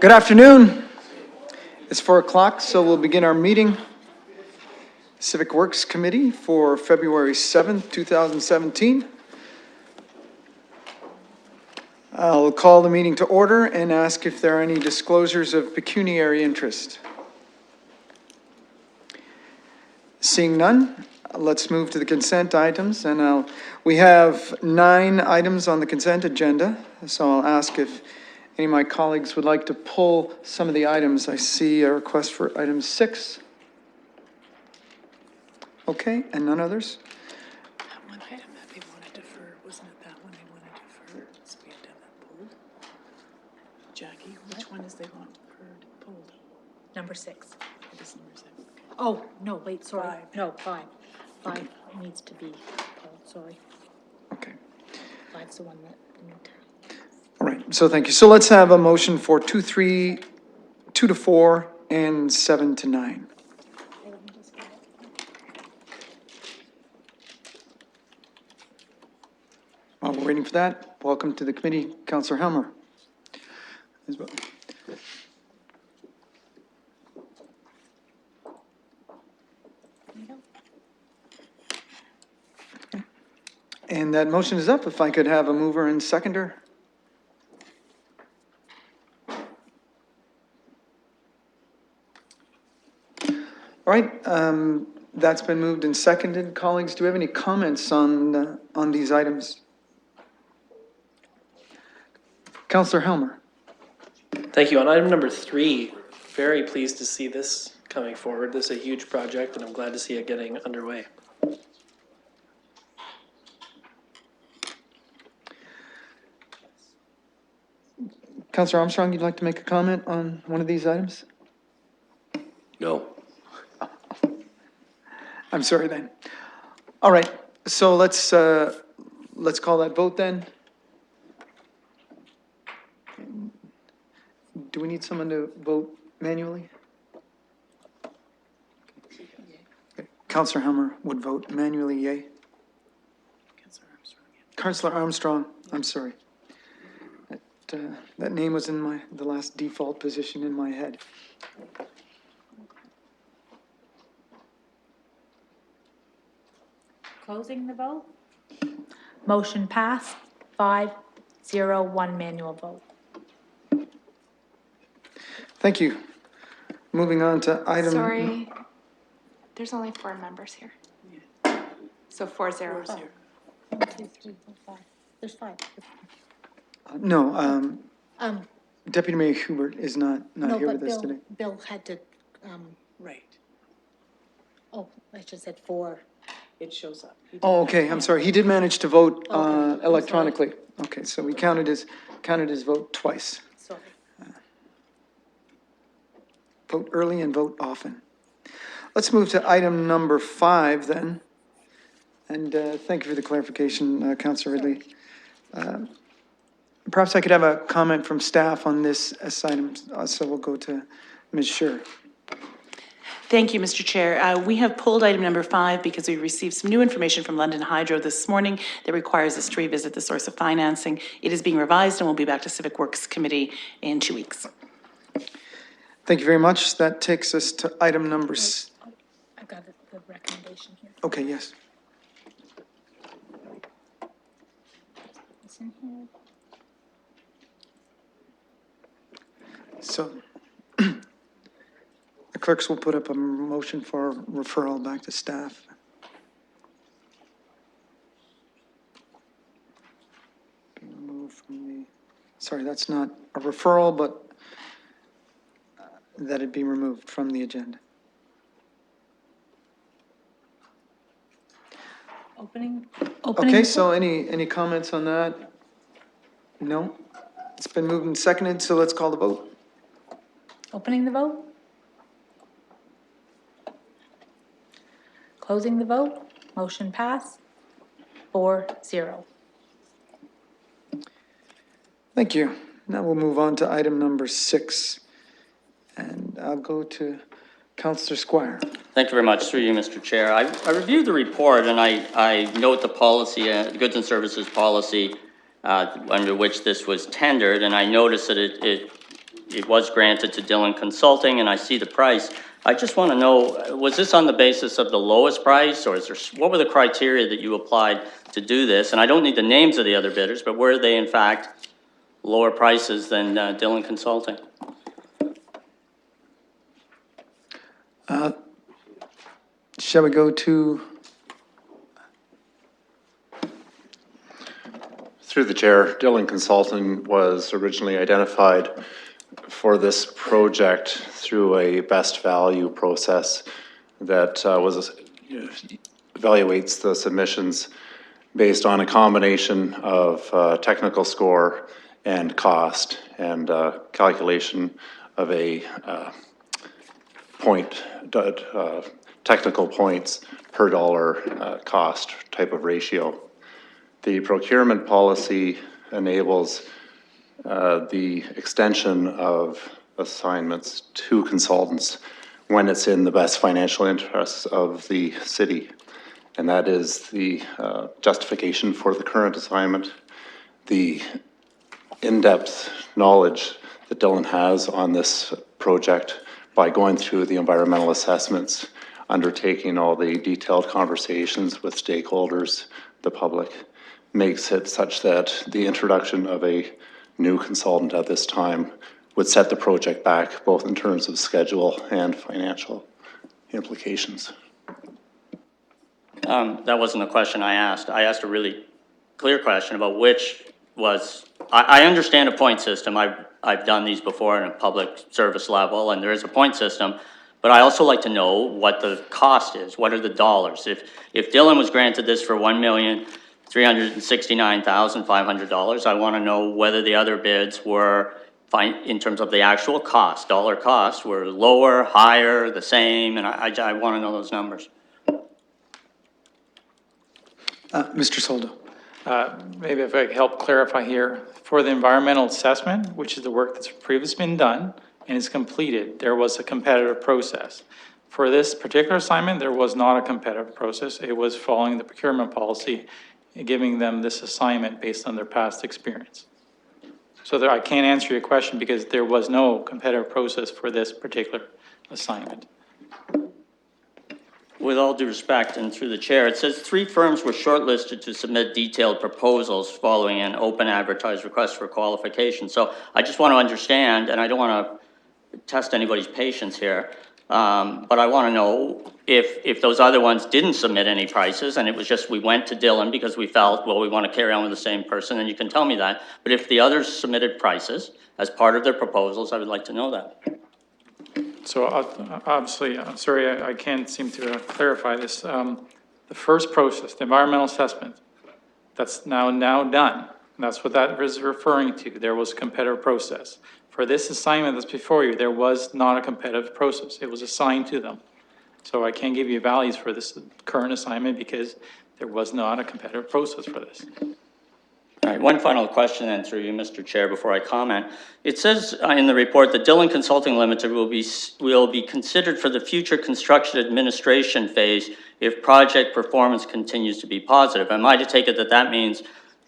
Good afternoon. It's 4 o'clock, so we'll begin our meeting. Civic Works Committee for February 7th, 2017. I'll call the meeting to order and ask if there are any disclosures of pecuniary interest. Seeing none, let's move to the consent items, and we have 9 items on the consent agenda, so I'll ask if any of my colleagues would like to pull some of the items. I see a request for item 6. Okay, and none others? That one item that they want to defer, wasn't it that one they want to defer? So we had to have that pulled. Jackie, which one is they want deferred, pulled? Number 6. It is number 6. Oh, no, wait, sorry. 5. No, 5. 5 needs to be pulled, sorry. Okay. 5's the one that we need to. All right, so thank you. So let's have a motion for 2, 3, 2 to 4, and 7 to 9. While we're waiting for that, welcome to the committee, Councillor Helmer. And that motion is up. If I could have a mover and seconder. All right, that's been moved and seconded. Colleagues, do we have any comments on these items? Councillor Helmer. Thank you. On item number 3, very pleased to see this coming forward. This is a huge project, and I'm glad to see it getting underway. Councillor Armstrong, you'd like to make a comment on one of these items? No. I'm sorry then. All right, so let's call that vote then. Do we need someone to vote manually? Okay. Councillor Helmer would vote manually, yay. Councillor Armstrong, yeah. Councillor Armstrong, I'm sorry. That name was in the last default position in my head. Closing the vote. Motion passed, 5-0-1 manual vote. Thank you. Moving on to item. Sorry, there's only 4 members here. So 4-0. 4-0. 1, 2, 3, 4, 5. There's 5. No, Deputy Mayor Hubert is not No, here but with us today. Bill had to, Right. oh, I just said 4. It shows up. He did Oh, that. okay, I'm sorry. He did manage to vote Okay, I'm sorry. electronically. Okay, so we counted his vote twice. Sorry. Vote early and vote often. Let's move to item number 5 then. And thank you for the clarification, Councillor Ridley. Perhaps I could have a comment from staff on this item, so we'll go to Ms. Scher. Thank you, Mr. Chair. We have pulled item number 5 because we received some new information from London Hydro this morning that requires us to revisit the source of financing. It is being revised and will be back to Civic Works Committee in 2 weeks. Thank you very much. That takes us to item number. I got the recommendation here. Okay, yes. It's in here. So the clerks will put up a motion for referral back to staff. Be removed from the, sorry, that's not a referral, but that it be removed from the agenda. Opening. Okay, so any comments on that? No? It's been moved and seconded, so let's call the vote. Opening the vote. Closing the vote. Motion passed, 4-0. Thank you. Now we'll move on to item number 6. And I'll go to Councillor Squire. Thank you very much, through you, Mr. Chair. I reviewed the report and I note the policy, goods and services policy under which this was tendered, and I noticed that it it was granted to Dillon Consulting, and I see the price. I just want to know, was this on the basis of the lowest price, or is there, what were the criteria that you applied to do this? And I don't need the names of the other bidders, but were they in fact lower prices than Dillon Consulting? Shall we go to, Through the chair, Dillon Consulting was originally identified for this project through a best value process that evaluates the submissions based on a combination of technical score and cost, and calculation of a technical points per dollar cost type of ratio. The procurement policy enables the extension of assignments to consultants when it's in the best financial interests of the city. And that is the justification for the current assignment. The in-depth knowledge that Dillon has on this project by going through the environmental assessments, undertaking all the detailed conversations with stakeholders, the public, makes it such that the introduction of a new consultant at this time would set the project back, both in terms of schedule and financial implications. That wasn't the question I asked. I asked a really clear question about which was, I understand a point system. I've done these before in a public service level, and there is a point system, but I also like to know what the cost is. What are the dollars? If Dillon was granted this for $1,369,500, I want to know whether the other bids were fine in terms of the actual cost, dollar cost, were lower, higher, the same, and I want to know those numbers. Mr. Soldo? Maybe if I could help clarify here, for the environmental assessment, which is the work that's previously been done and is completed, there was a competitive process. For this particular assignment, there was not a competitive process. It was following the procurement policy, giving them this assignment based on their past experience. So I can't answer your question because there was no competitive process for this particular assignment. With all due respect, and through the chair, it says 3 firms were shortlisted to submit detailed proposals following an open advertised request for qualification. So I just want to understand, and I don't want to test anybody's patience here, but I want to know if those other ones didn't submit any prices and it was just we went to Dillon because we felt, well, we want to carry on with the same person, then you can tell me that. But if the others submitted prices as part of their proposals, I would like to know that. So obviously, I'm sorry, I can't seem to clarify this. The first process, the environmental assessment, that's now done. That's what that is referring to. There was a competitive process. For this assignment that's before you, there was not a competitive process. It was assigned to them. So I can't give you values for this current assignment because there was not a competitive process for this. All right, one final question then through you, Mr. Chair, before I comment. It says in the report that Dillon Consulting Limited will be considered for the future construction administration phase if project performance continues to be positive. Am I to take it that that means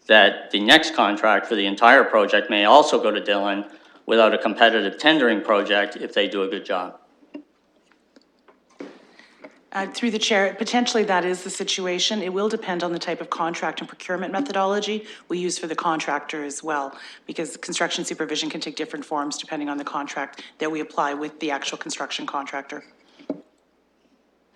that the next contract for the entire project may also go to Dillon without a competitive tendering project if they do a good job? Through the chair, potentially that is the situation. It will depend on the type of contract and procurement methodology we use for the contractor as well, because construction supervision can take different forms depending on the contract that we apply with the actual construction contractor.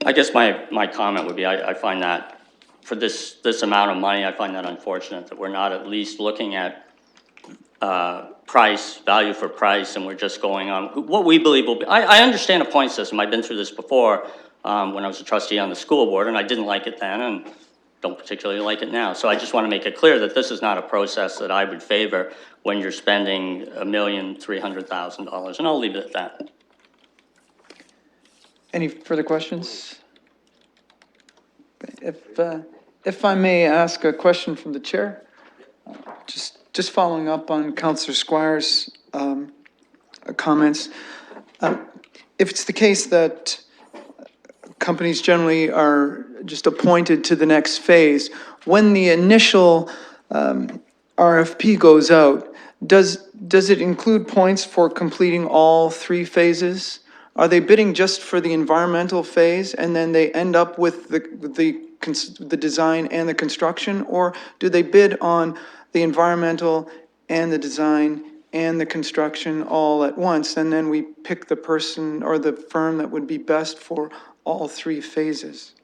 I guess my comment would be I find that for this amount of money, I find that unfortunate that we're not at least looking at price, value for price, and we're just going on what we believe will be. I understand a point system. I've been through this before. When I was a trustee on the school board, and I didn't like it then and don't particularly like it now. So I just want to make it clear that this is not a process that I would favor when you're spending $1,300,000, and I'll leave it at that. Any further questions? If I may ask a question from the chair, just following up on Councillor Squire's comments. If it's the case that companies generally are just appointed to the next phase, when the initial RFP goes out, does it include points for completing all 3 phases? Are they bidding just for the environmental phase and then they end up with the design and the construction? Or do they bid on the environmental and the design and the construction all at once? And then we pick the person or the firm that would be best for all 3 phases?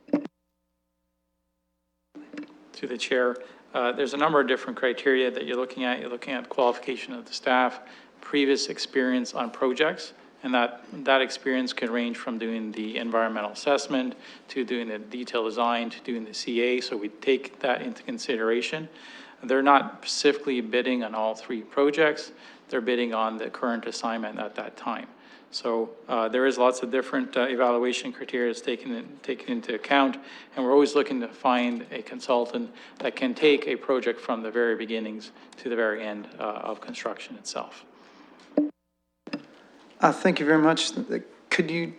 To the chair, there's a number of different criteria that you're looking at. You're looking at qualification of the staff, previous experience on projects, and that experience can range from doing the environmental assessment to doing the detailed design to doing the CA, so we take that into consideration. They're not specifically bidding on all 3 projects, they're bidding on the current assignment at that time. So there is lots of different evaluation criteria taken into account, and we're always looking to find a consultant that can take a project from the very beginnings to the very end of construction itself. Thank you very much. Could you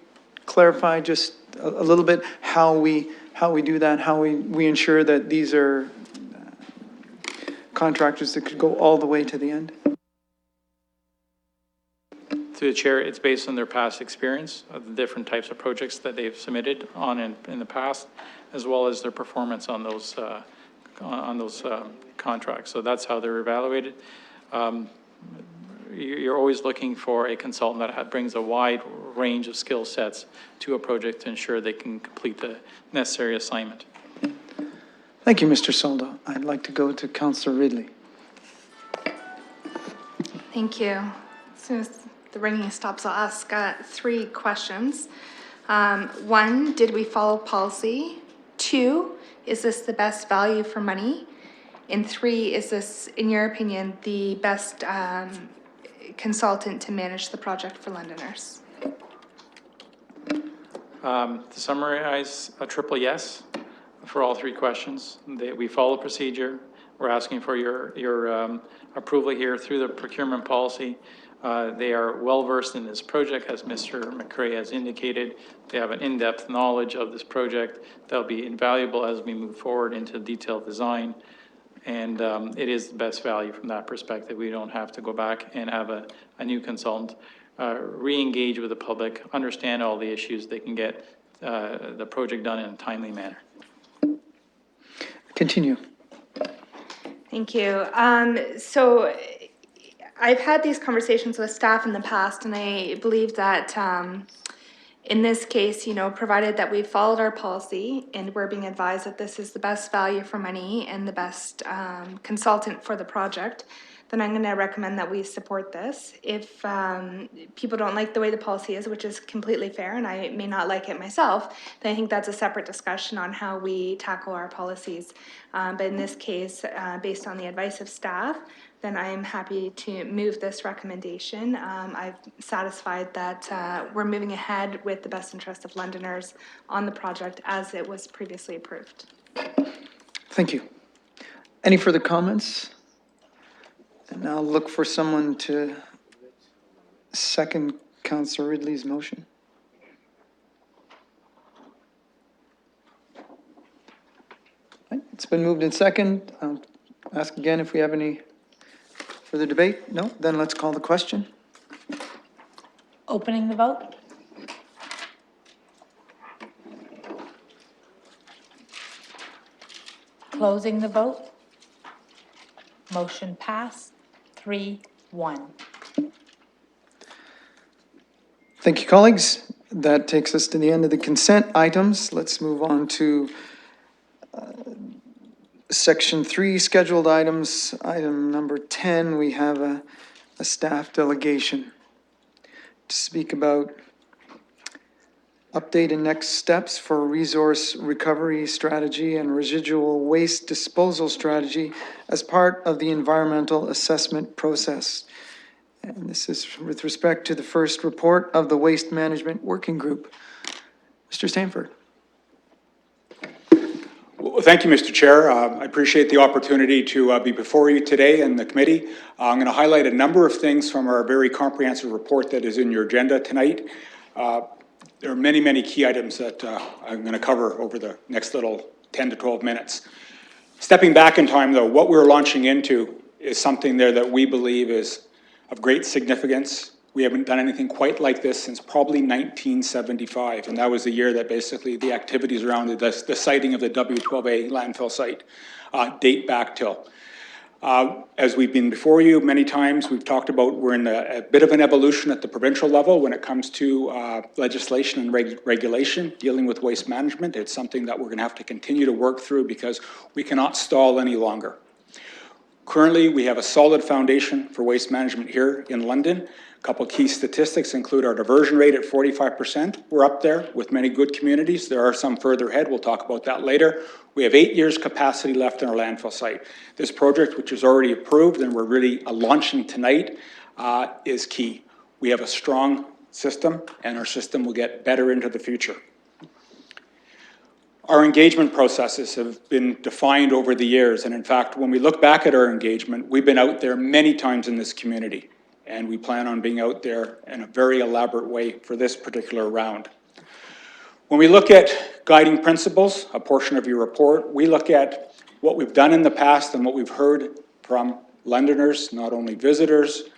clarify just a little bit how we do that, how we ensure that these are contractors that could go all the way to the end? Through the chair, it's based on their past experience of the different types of projects that they've submitted on in the past, as well as their performance on those contracts. So that's how they're evaluated. You're always looking for a consultant that brings a wide range of skill sets to a project to ensure they can complete the necessary assignment. Thank you, Mr. Soldo. I'd like to go to Councillor Ridley. Thank you. As soon as the ringing stops, I'll ask 3 questions. 1, did we follow policy? 2, is this the best value for money? And 3, is this, in your opinion, the best consultant to manage the project for Londoners? To summarize, a triple yes for all 3 questions. We follow procedure. We're asking for your approval here through the procurement policy. They are well-versed in this project, as Mr. McCrae has indicated. They have an in-depth knowledge of this project that'll be invaluable as we move forward into detailed design. And it is the best value from that perspective. We don't have to go back and have a new consultant re-engage with the public, understand all the issues. They can get the project done in a timely manner. Continue. Thank you. So I've had these conversations with staff in the past, and I believe that in this case, provided that we've followed our policy and we're being advised that this is the best value for money and the best consultant for the project, then I'm going to recommend that we support this. If people don't like the way the policy is, which is completely fair, and I may not like it myself, then I think that's a separate discussion on how we tackle our policies. But in this case, based on the advice of staff, then I am happy to move this recommendation. I'm satisfied that we're moving ahead with the best interest of Londoners on the project as it was previously approved. Thank you. Any further comments? And I'll look for someone to second Councillor Ridley's motion. Right, it's been moved in second. I'll ask again if we have any further debate. No? Then let's call the question. Opening the vote. Closing the vote. Motion passed, 3-1. Thank you, colleagues. That takes us to the end of the consent items. Let's move on to Section 3, scheduled items. Item number 10, we have a staff delegation to speak about update and next steps for resource recovery strategy and residual waste disposal strategy as part of the environmental assessment process. And this is with respect to the first report of the Waste Management Working Group. Mr. Stanford. Well, thank you, Mr. Chair. I appreciate the opportunity to be before you today in the committee. I'm going to highlight a number of things from our very comprehensive report that is in your agenda tonight. There are many, many key items that I'm going to cover over the next little 10 to 12 minutes. Stepping back in time, though, what we're launching into is something there that we believe is of great significance. We haven't done anything quite like this since probably 1975, and that was the year that basically the activities around the siting of the W12A landfill site date back till. As we've been before you many times, we've talked about we're in a bit of an evolution at the provincial level when it comes to legislation and regulation dealing with waste management. It's something that we're going to have to continue to work through because we cannot stall any longer. Currently, we have a solid foundation for waste management here in London. A couple key statistics include our diversion rate at 45%. We're up there with many good communities. There are some further ahead. We'll talk about that later. We have 8 years capacity left in our landfill site. This project, which is already approved and we're really launching tonight, is key. We have a strong system and our system will get better into the future. Our engagement processes have been defined over the years, and in fact, when we look back at our engagement, we've been out there many times in this community, and we plan on being out there in a very elaborate way for this particular round. When we look at guiding principles, a portion of your report, we look at what we've done in the past and what we've heard from Londoners, not only visitors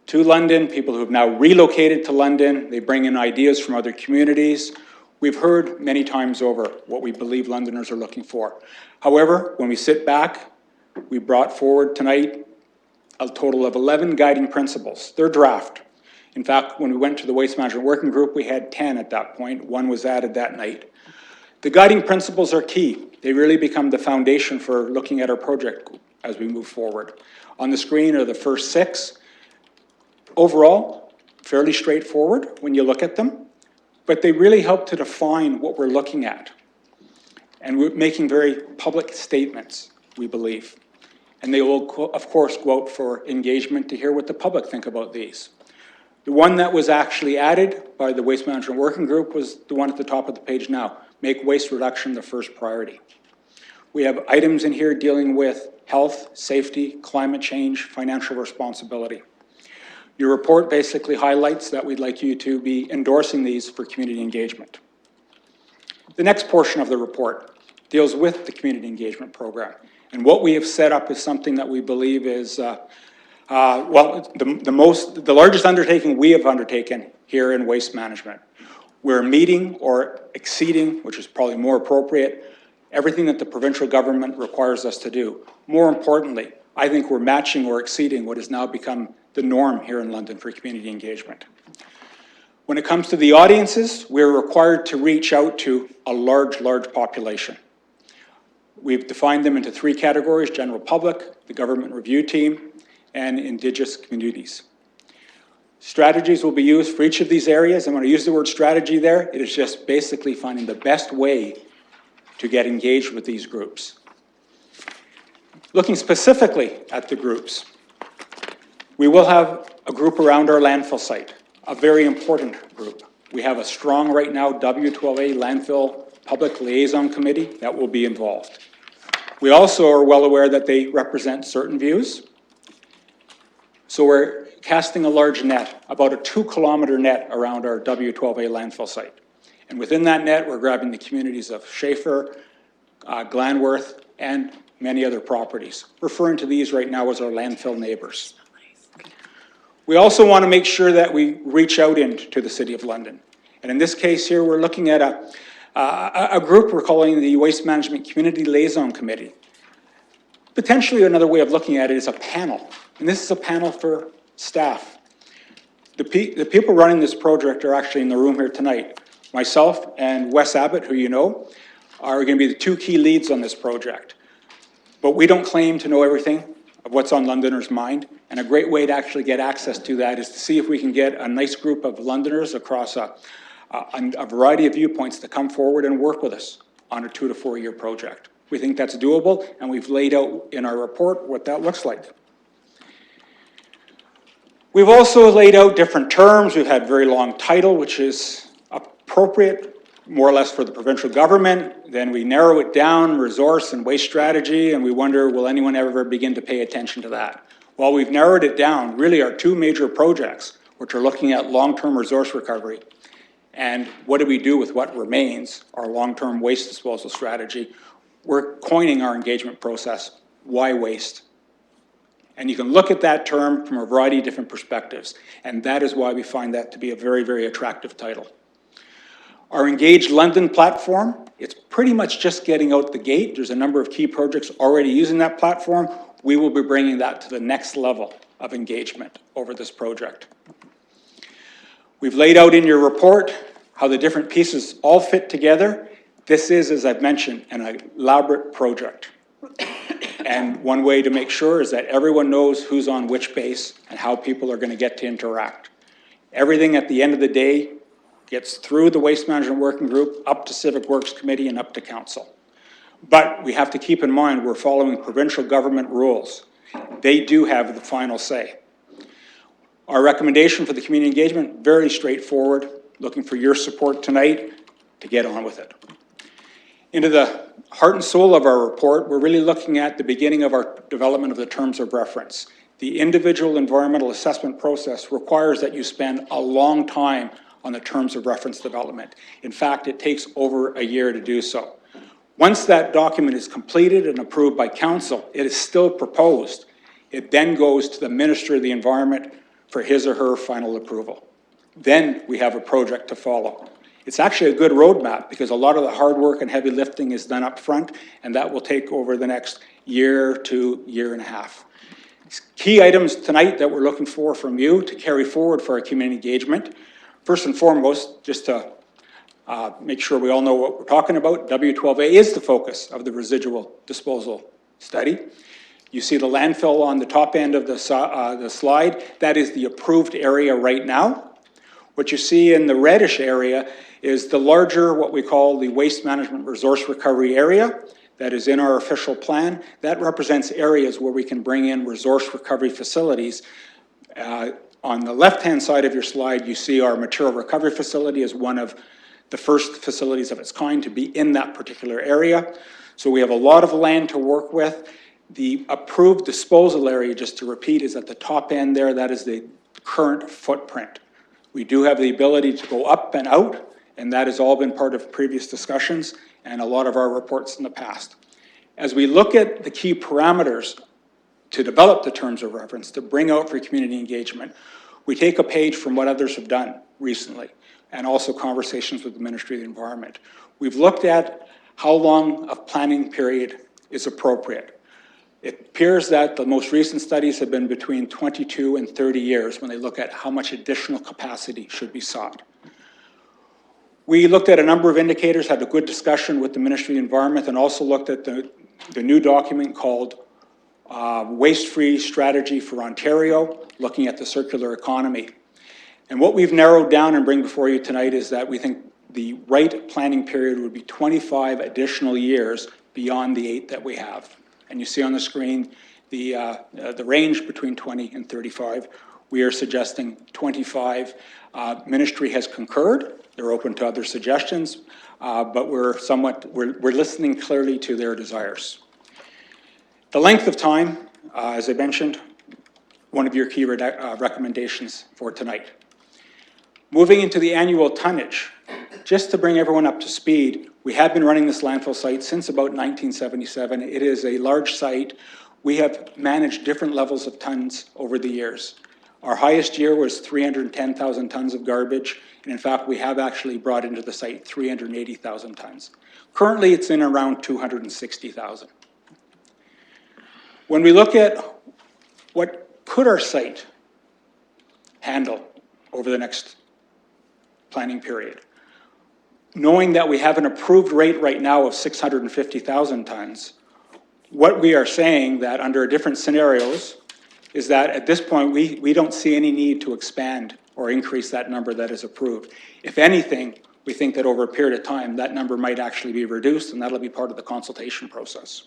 to London, people who have now relocated to London, they bring in ideas from other communities. We've heard many times over what we believe Londoners are looking for. However, when we sit back, we brought forward tonight a total of 11 guiding principles. They're draft. In fact, when we went to the Waste Management Working Group, we had 10 at that point. 1 was added that night. The guiding principles are key. They really become the foundation for looking at our project as we move forward. On the screen are the first 6. Overall, fairly straightforward when you look at them. But they really help to define what we're looking at. And we're making very public statements, we believe. And they will, of course, go out for engagement to hear what the public think about these. The one that was actually added by the Waste Management Working Group was the one at the top of the page now, make waste reduction the first priority. We have items in here dealing with health, safety, climate change, financial responsibility. Your report basically highlights that we'd like you to be endorsing these for community engagement. The next portion of the report deals with the community engagement program. And what we have set up is something that we believe is, the largest undertaking we have undertaken here in waste management. We're meeting or exceeding, which is probably more appropriate, everything that the provincial government requires us to do. More importantly, I think we're matching or exceeding what has now become the norm here in London for community engagement. When it comes to the audiences, we're required to reach out to a large population. We've defined them into 3 categories: general public, the government review team, and Indigenous communities. Strategies will be used for each of these areas, and when I use the word strategy there, it is just basically finding the best way to get engaged with these groups. Looking specifically at the groups, we will have a group around our landfill site, a very important group. We have a strong right now W12A landfill public liaison committee that will be involved. We also are well aware that they represent certain views. So we're casting a large net, about a 2-kilometer net around our W12A landfill site. And within that net, we're grabbing the communities of Schaefer, Glanworth, and many other properties, referring to these right now as our landfill neighbors. We also want to make sure that we reach out into the City of London. And in this case here, we're looking at a group we're calling the Waste Management Community Liaison Committee. Potentially another way of looking at it is a panel. And this is a panel for staff. The people running this project are actually in the room here tonight. Myself and Wes Abbott, who you know, are going to be the 2 key leads on this project. But we don't claim to know everything of what's on Londoners' mind. And a great way to actually get access to that is to see if we can get a nice group of Londoners across a variety of viewpoints to come forward and work with us on a 2 to 4 year project. We think that's doable, and we've laid out in our report what that looks like. We've also laid out different terms. We've had very long title, which is appropriate more or less for the provincial government. Then we narrow it down, resource and waste strategy, and we wonder, will anyone ever begin to pay attention to that? Well, we've narrowed it down. Really, our 2 major projects, which are looking at long-term resource recovery and what do we do with what remains, our long-term waste disposal strategy. We're coining our engagement process, why waste? And you can look at that term from a variety of different perspectives. And that is why we find that to be a very, very attractive title. Our Engage London platform, it's pretty much just getting out the gate. There's a number of key projects already using that platform. We will be bringing that to the next level of engagement over this project. We've laid out in your report how the different pieces all fit together. This is, as I've mentioned, an elaborate project. And one way to make sure is that everyone knows who's on which base and how people are going to get to interact. Everything at the end of the day gets through the Waste Management Working Group, up to Civic Works Committee, and up to Council. But we have to keep in mind we're following provincial government rules. They do have the final say. Our recommendation for the community engagement, very straightforward, looking for your support tonight to get on with it. Into the heart and soul of our report, we're really looking at the beginning of our development of the terms of reference. The individual environmental assessment process requires that you spend a long time on the terms of reference development. In fact, it takes over a year to do so. Once that document is completed and approved by council, it is still proposed. It then goes to the Minister of the Environment for his or her final approval. Then we have a project to follow. It's actually a good roadmap because a lot of the hard work and heavy lifting is done up front, and that will take over the next year to year and a half. Key items tonight that we're looking for from you to carry forward for our community engagement. First and foremost, just to make sure we all know what we're talking about, W12A is the focus of the residual disposal study. You see the landfill on the top end of the slide. That is the approved area right now. What you see in the reddish area is the larger, what we call the waste management resource recovery area that is in our official plan. That represents areas where we can bring in resource recovery facilities. On the left-hand side of your slide, you see our material recovery facility as one of the first facilities of its kind to be in that particular area. So we have a lot of land to work with. The approved disposal area, just to repeat, is at the top end there. That is the current footprint. We do have the ability to go up and out, and that has all been part of previous discussions and a lot of our reports in the past. As we look at the key parameters to develop the terms of reference, to bring out for community engagement, we take a page from what others have done recently, and also conversations with the Ministry of the Environment. We've looked at how long a planning period is appropriate. It appears that the most recent studies have been between 22 and 30 years when they look at how much additional capacity should be sought. We looked at a number of indicators, had a good discussion with the Ministry of the Environment, and also looked at the new document called Waste-Free Strategy for Ontario, looking at the circular economy. And what we've narrowed down and bring before you tonight is that we think the right planning period would be 25 additional years beyond the 8 that we have. And you see on the screen the range between 20 and 35. We are suggesting 25. Ministry has concurred. They're open to other suggestions, but we're listening clearly to their desires. The length of time, as I mentioned, one of your key recommendations for tonight. Moving into the annual tonnage, just to bring everyone up to speed, we have been running this landfill site since about 1977. It is a large site. We have managed different levels of tons over the years. Our highest year was 310,000 tons of garbage, and in fact, we have actually brought into the site 380,000 tons. Currently, it's in around 260,000. When we look at what could our site handle over the next planning period, knowing that we have an approved rate right now of 650,000 tons, what we are saying that under different scenarios is that at this point, we don't see any need to expand or increase that number that is approved. If anything, we think that over a period of time, that number might actually be reduced, and that'll be part of the consultation process.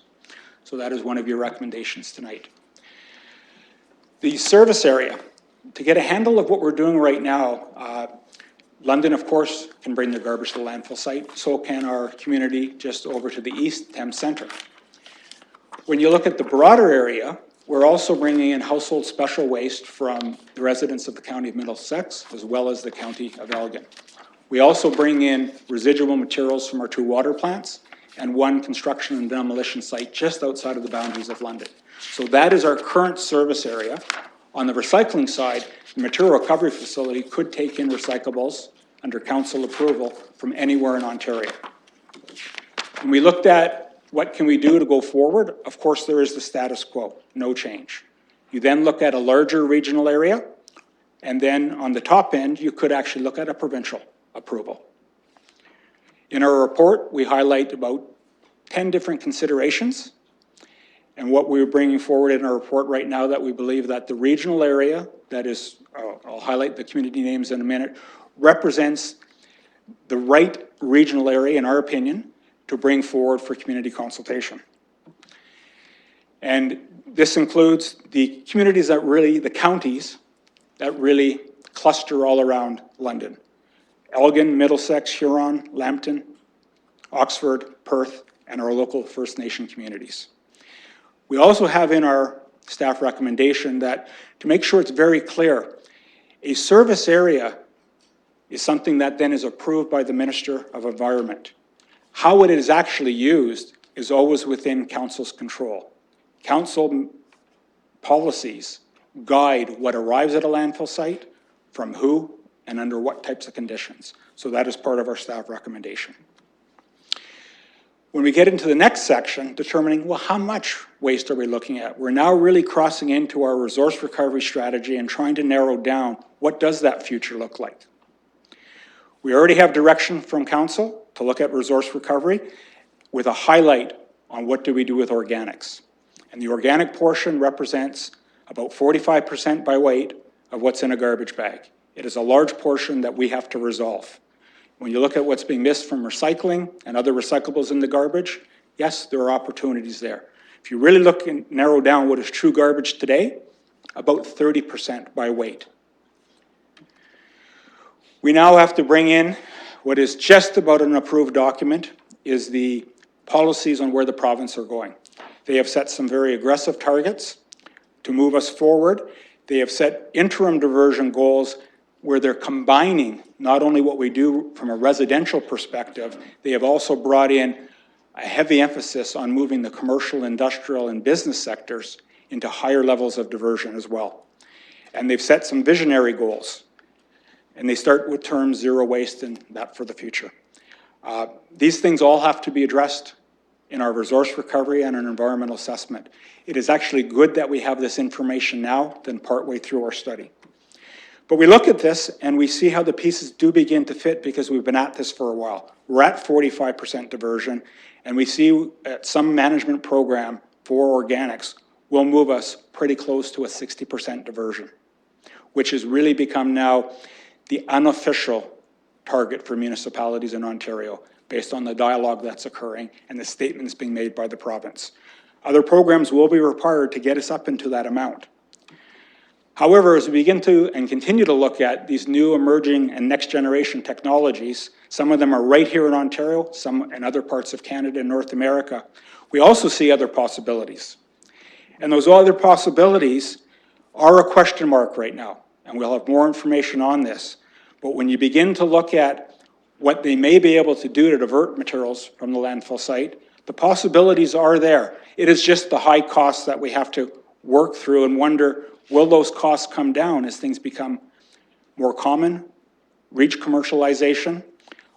So that is one of your recommendations tonight. The service area, to get a handle of what we're doing right now, London, of course, can bring their garbage to the landfill site. So can our community just over to the east, Thames Centre. When you look at the broader area, we're also bringing in household special waste from the residents of the County of Middlesex, as well as the County of Elgin. We also bring in residual materials from our 2 water plants, and one construction and demolition site just outside of the boundaries of London. So that is our current service area. On the recycling side, the material recovery facility could take in recyclables under council approval from anywhere in Ontario. When we looked at what can we do to go forward, of course there is the status quo, no change. You then look at a larger regional area, and then on the top end, you could actually look at a provincial approval. In our report, we highlight about 10 different considerations. And what we're bringing forward in our report right now, that we believe that the regional area, that is, I'll highlight the community names in a minute, represents the right regional area, in our opinion, to bring forward for community consultation. And this includes the communities that really, the counties that really cluster all around London. Elgin, Middlesex, Huron, Lambton, Oxford, Perth, and our local First Nation communities. We also have in our staff recommendation that, to make sure it's very clear, a service area is something that then is approved by the Minister of Environment. How it is actually used is always within council's control. Council policies guide what arrives at a landfill site, from who, and under what types of conditions. So that is part of our staff recommendation. When we get into the next section, determining, well, how much waste are we looking at? We're now really crossing into our resource recovery strategy and trying to narrow down what does that future look like. We already have direction from council to look at resource recovery with a highlight on what do we do with organics. And the organic portion represents about 45% by weight of what's in a garbage bag. It is a large portion that we have to resolve. When you look at what's being missed from recycling and other recyclables in the garbage, yes, there are opportunities there. If you really look and narrow down what is true garbage today, about 30% by weight. We now have to bring in what is just about an approved document, is the policies on where the province are going. They have set some very aggressive targets to move us forward. They have set interim diversion goals where they're combining not only what we do from a residential perspective, they have also brought in a heavy emphasis on moving the commercial, industrial, and business sectors into higher levels of diversion as well. And they've set some visionary goals. And they start with terms zero waste and that for the future. These things all have to be addressed in our resource recovery and an environmental assessment. It is actually good that we have this information now than partway through our study. But we look at this and we see how the pieces do begin to fit because we've been at this for a while. We're at 45% diversion, and we see some management program for organics will move us pretty close to a 60% diversion, which has really become now the unofficial target for municipalities in Ontario based on the dialogue that's occurring and the statements being made by the province. Other programs will be required to get us up into that amount. However, as we begin to and continue to look at these new emerging and next generation technologies, some of them are right here in Ontario, some in other parts of Canada and North America, we also see other possibilities. And those other possibilities are a question mark right now, and we'll have more information on this. But when you begin to look at what they may be able to do to divert materials from the landfill site, the possibilities are there. It is just the high costs that we have to work through and wonder, will those costs come down as things become more common, reach commercialization,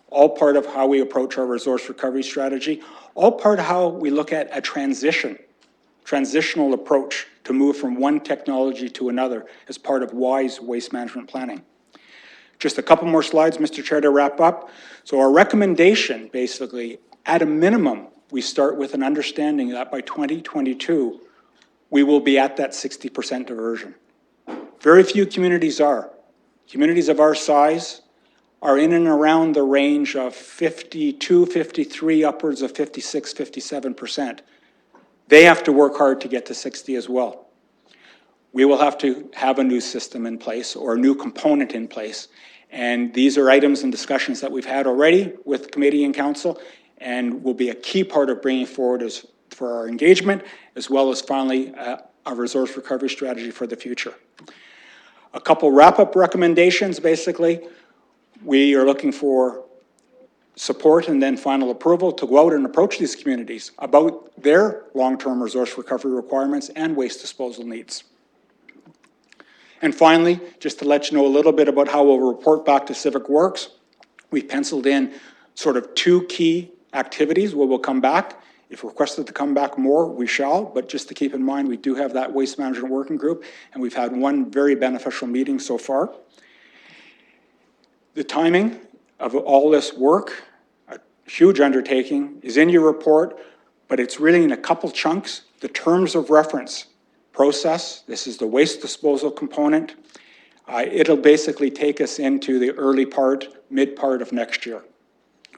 all part of how we approach our resource recovery strategy, all part of how we look at a transitional approach to move from one technology to another as part of wise waste management planning. Just a couple more slides, Mr. Chair, to wrap up. So our recommendation, basically, at a minimum, we start with an understanding that by 2022, we will be at that 60% diversion. Very few communities are. Communities of our size are in and around the range of 52, 53, upwards of 56, 57%. They have to work hard to get to 60 as well. We will have to have a new system in place or a new component in place. And these are items and discussions that we've had already with committee and council and will be a key part of bringing forward for our engagement, as well as finally a resource recovery strategy for the future. A couple wrap-up recommendations, basically. We are looking for support and then final approval to go out and approach these communities about their long-term resource recovery requirements and waste disposal needs. And finally, just to let you know a little bit about how we'll report back to Civic Works, we've penciled in sort of 2 key activities where we'll come back. If requested to come back more, we shall, but just to keep in mind, we do have that Waste Management Working Group, and we've had 1 very beneficial meeting so far. The timing of all this work, a huge undertaking, is in your report, but it's really in a couple chunks. The terms of reference process, this is the waste disposal component. It'll basically take us into the early part, mid part of next year,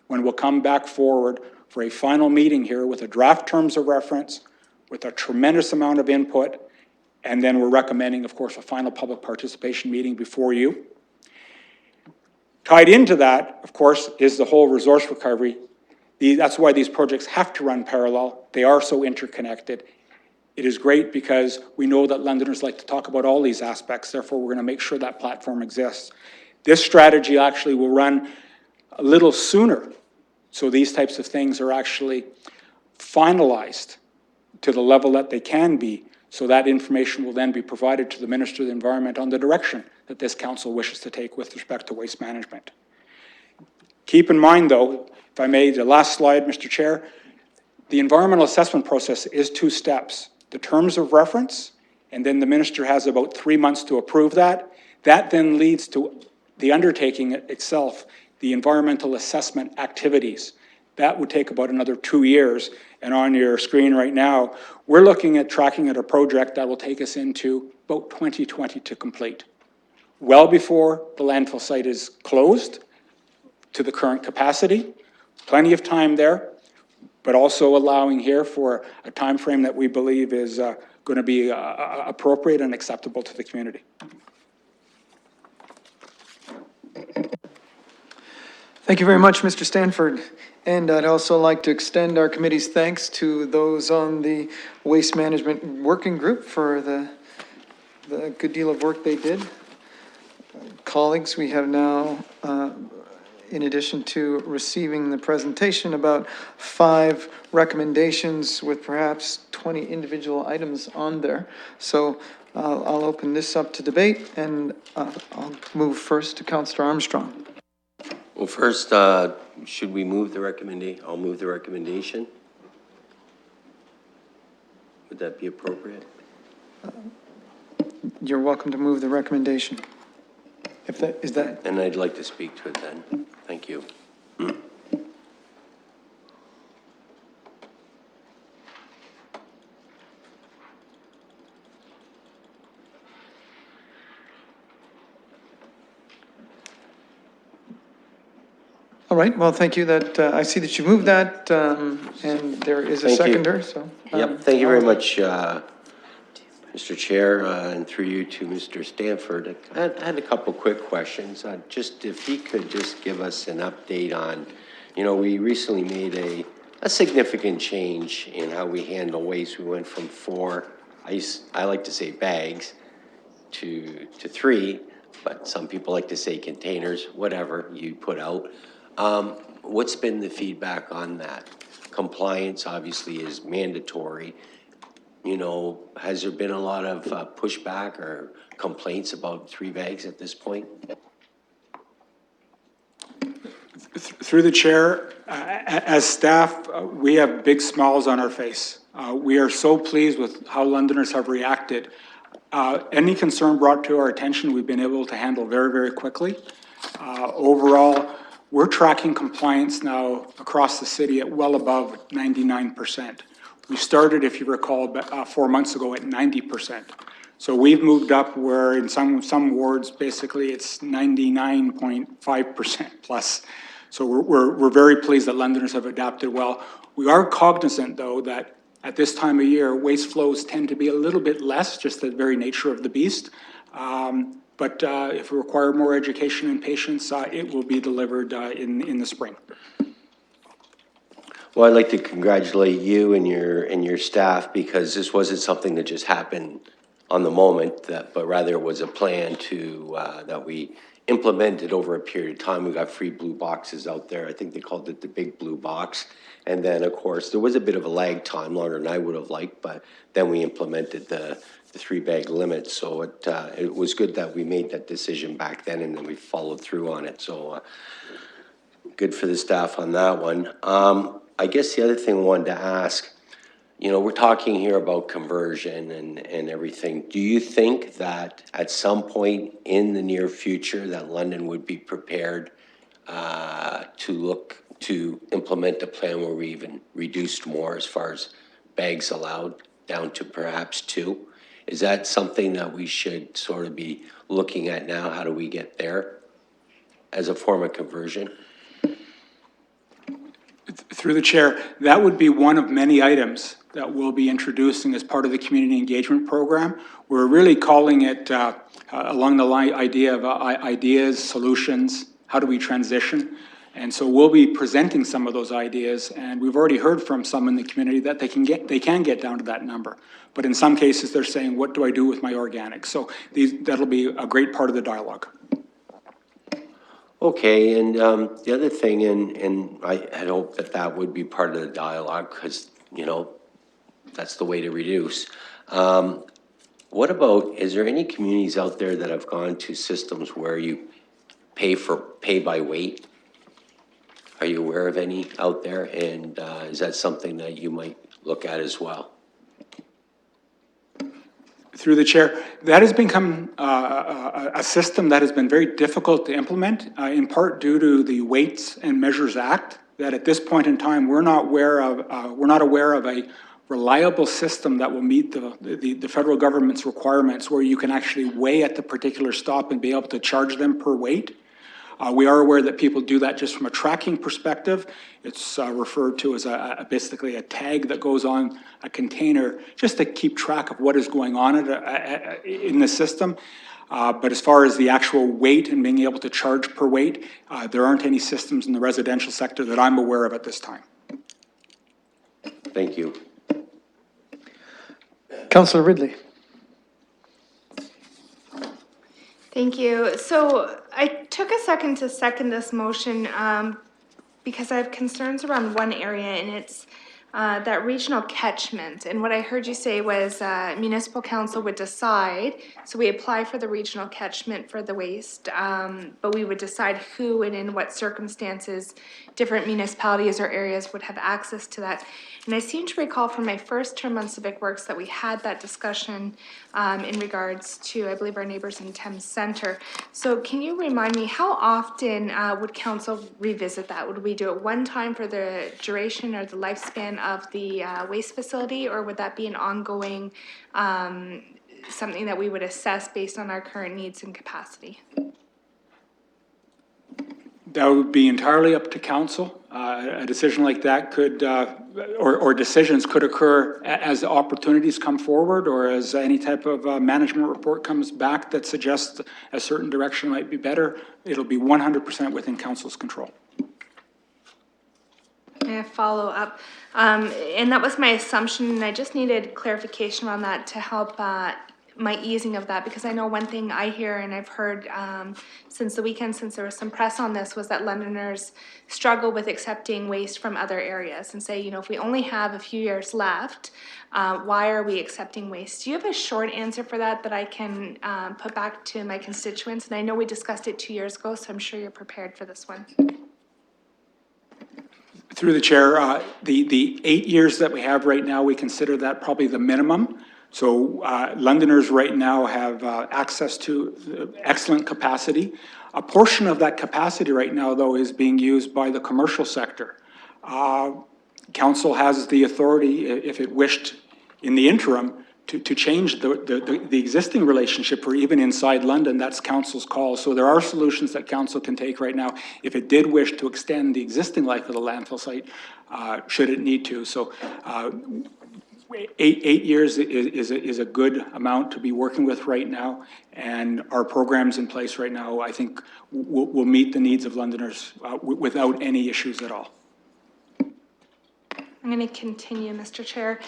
when we'll come back forward for a final meeting here with a draft terms of reference, with a tremendous amount of input, and then we're recommending, of course, a final public participation meeting before you. Tied into that, of course, is the whole resource recovery. That's why these projects have to run parallel. They are so interconnected. It is great because we know that Londoners like to talk about all these aspects, therefore we're going to make sure that platform exists. This strategy actually will run a little sooner, so these types of things are actually finalized to the level that they can be, so that information will then be provided to the Minister of the Environment on the direction that this council wishes to take with respect to waste management. Keep in mind though, if I may, the last slide, Mr. Chair, the environmental assessment process is 2 steps. The terms of reference, and then the minister has about 3 months to approve that. That then leads to the undertaking itself, the environmental assessment activities. That would take about another 2 years. And on your screen right now, we're looking at tracking at a project that will take us into about 2020 to complete. Well before the landfill site is closed to the current capacity. Plenty of time there, but also allowing here for a time frame that we believe is going to be appropriate and acceptable to the community. Thank you very much, Mr. Stanford. And I'd also like to extend our committee's thanks to those on the Waste Management Working Group for the good deal of work they did. Colleagues, we have now, in addition to receiving the presentation, about 5 recommendations with perhaps 20 individual items on there. So I'll open this up to debate, and I'll move first to Councillor Armstrong. Well, first, should we move the recommendation? I'll move the recommendation. Would that be appropriate? You're welcome to move the recommendation. If that, is that? And I'd like to speak to it then. Thank you. All right, well, thank you. That I see that you moved that, and there is a Thank you. seconder, so. Yep, thank you very much, Mr. Chair, and through you to Mr. Stanford. I had a couple quick questions. Just if he could just give us an update on, we recently made a significant change in how we handle waste. We went from 4, I like to say bags, to 3, but some people like to say containers, whatever you put out. What's been the feedback on that? Compliance obviously is mandatory. Has there been a lot of pushback or complaints about 3 bags at this point? Through the chair, as staff, we have big smiles on our face. We are so pleased with how Londoners have reacted. Any concern brought to our attention, we've been able to handle very, very quickly. Overall, we're tracking compliance now across the city at well above 99%. We started, if you recall, 4 months ago at 90%. So we've moved up where in some wards, basically it's 99.5% plus. So we're very pleased that Londoners have adapted well. We are cognizant, though, that at this time of year, waste flows tend to be a little bit less, just the very nature of the beast. But if we require more education and patience, it will be delivered in the spring. Well, I'd like to congratulate you and your staff, because this wasn't something that just happened on the moment, but rather it was a plan that we implemented over a period of time. We got free blue boxes out there. I think they called it the big blue box. And then, of course, there was a bit of a lag time, longer than I would have liked, but then we implemented the 3-bag limit. So it was good that we made that decision back then, and then we followed through on it. So good for the staff on that one. I guess the other thing I wanted to ask, you know, we're talking here about conversion and everything. Do you think that at some point in the near future that London would be prepared to look to implement a plan where we even reduced more as far as bags allowed down to perhaps 2? Is that something that we should sort of be looking at now? How do we get there as a form of conversion? Through the chair, that would be one of many items that we'll be introducing as part of the community engagement program. We're really calling it along the idea of ideas, solutions, how do we transition? And so we'll be presenting some of those ideas, and we've already heard from some in the community that they can get down to that number. But in some cases, they're saying, what do I do with my organics? So that'll be a great part of the dialogue. Okay, and the other thing, and I had hoped that that would be part of the dialogue, because, you know, that's the way to reduce. What about, is there any communities out there that have gone to systems where you pay by weight? Are you aware of any out there? And is that something that you might look at as well? Through the chair, that has become a system that has been very difficult to implement, in part due to the Weights and Measures Act, that at this point in time, we're not aware of a reliable system that will meet the federal government's requirements where you can actually weigh at the particular stop and be able to charge them per weight. We are aware that people do that just from a tracking perspective. It's referred to as basically a tag that goes on a container just to keep track of what is going on in the system. But as far as the actual weight and being able to charge per weight, there aren't any systems in the residential sector that I'm aware of at this time. Thank you. Councillor Ridley. Thank you. So I took a second to second this motion because I have concerns around one area, and it's that regional catchment. And what I heard you say was municipal council would decide, so we apply for the regional catchment for the waste, but we would decide who and in what circumstances different municipalities or areas would have access to that. And I seem to recall from my first term on Civic Works that we had that discussion in regards to, I believe, our neighbors in Thames Center. So can you remind me, how often would council revisit that? Would we do it one time for the duration or the lifespan of the waste facility, or would that be an ongoing something that we would assess based on our current needs and capacity? That would be entirely up to council. A decision like that could, or decisions could occur as the opportunities come forward, or as any type of management report comes back that suggests a certain direction might be better. It'll be 100% within council's control. May I follow up? And that was my assumption, and I just needed clarification on that to help my easing of that, because I know one thing I hear and I've heard since the weekend, since there was some press on this, was that Londoners struggle with accepting waste from other areas and say, you know, if we only have a few years left, why are we accepting waste? Do you have a short answer for that that I can put back to my constituents? And I know we discussed it 2 years ago, so I'm sure you're prepared for this one. Through the chair, the 8 years that we have right now, we consider that probably the minimum. So Londoners right now have access to excellent capacity. A portion of that capacity right now, though, is being used by the commercial sector. Council has the authority, if it wished in the interim, to change the existing relationship, or even inside London. That's council's call. So there are solutions that council can take right now if it did wish to extend the existing life of the landfill site, should it need to. So eight years is a good amount to be working with right now, and our programs in place right now, I think, will meet the needs of Londoners without any issues at all. I'm going to continue, Mr. Chair,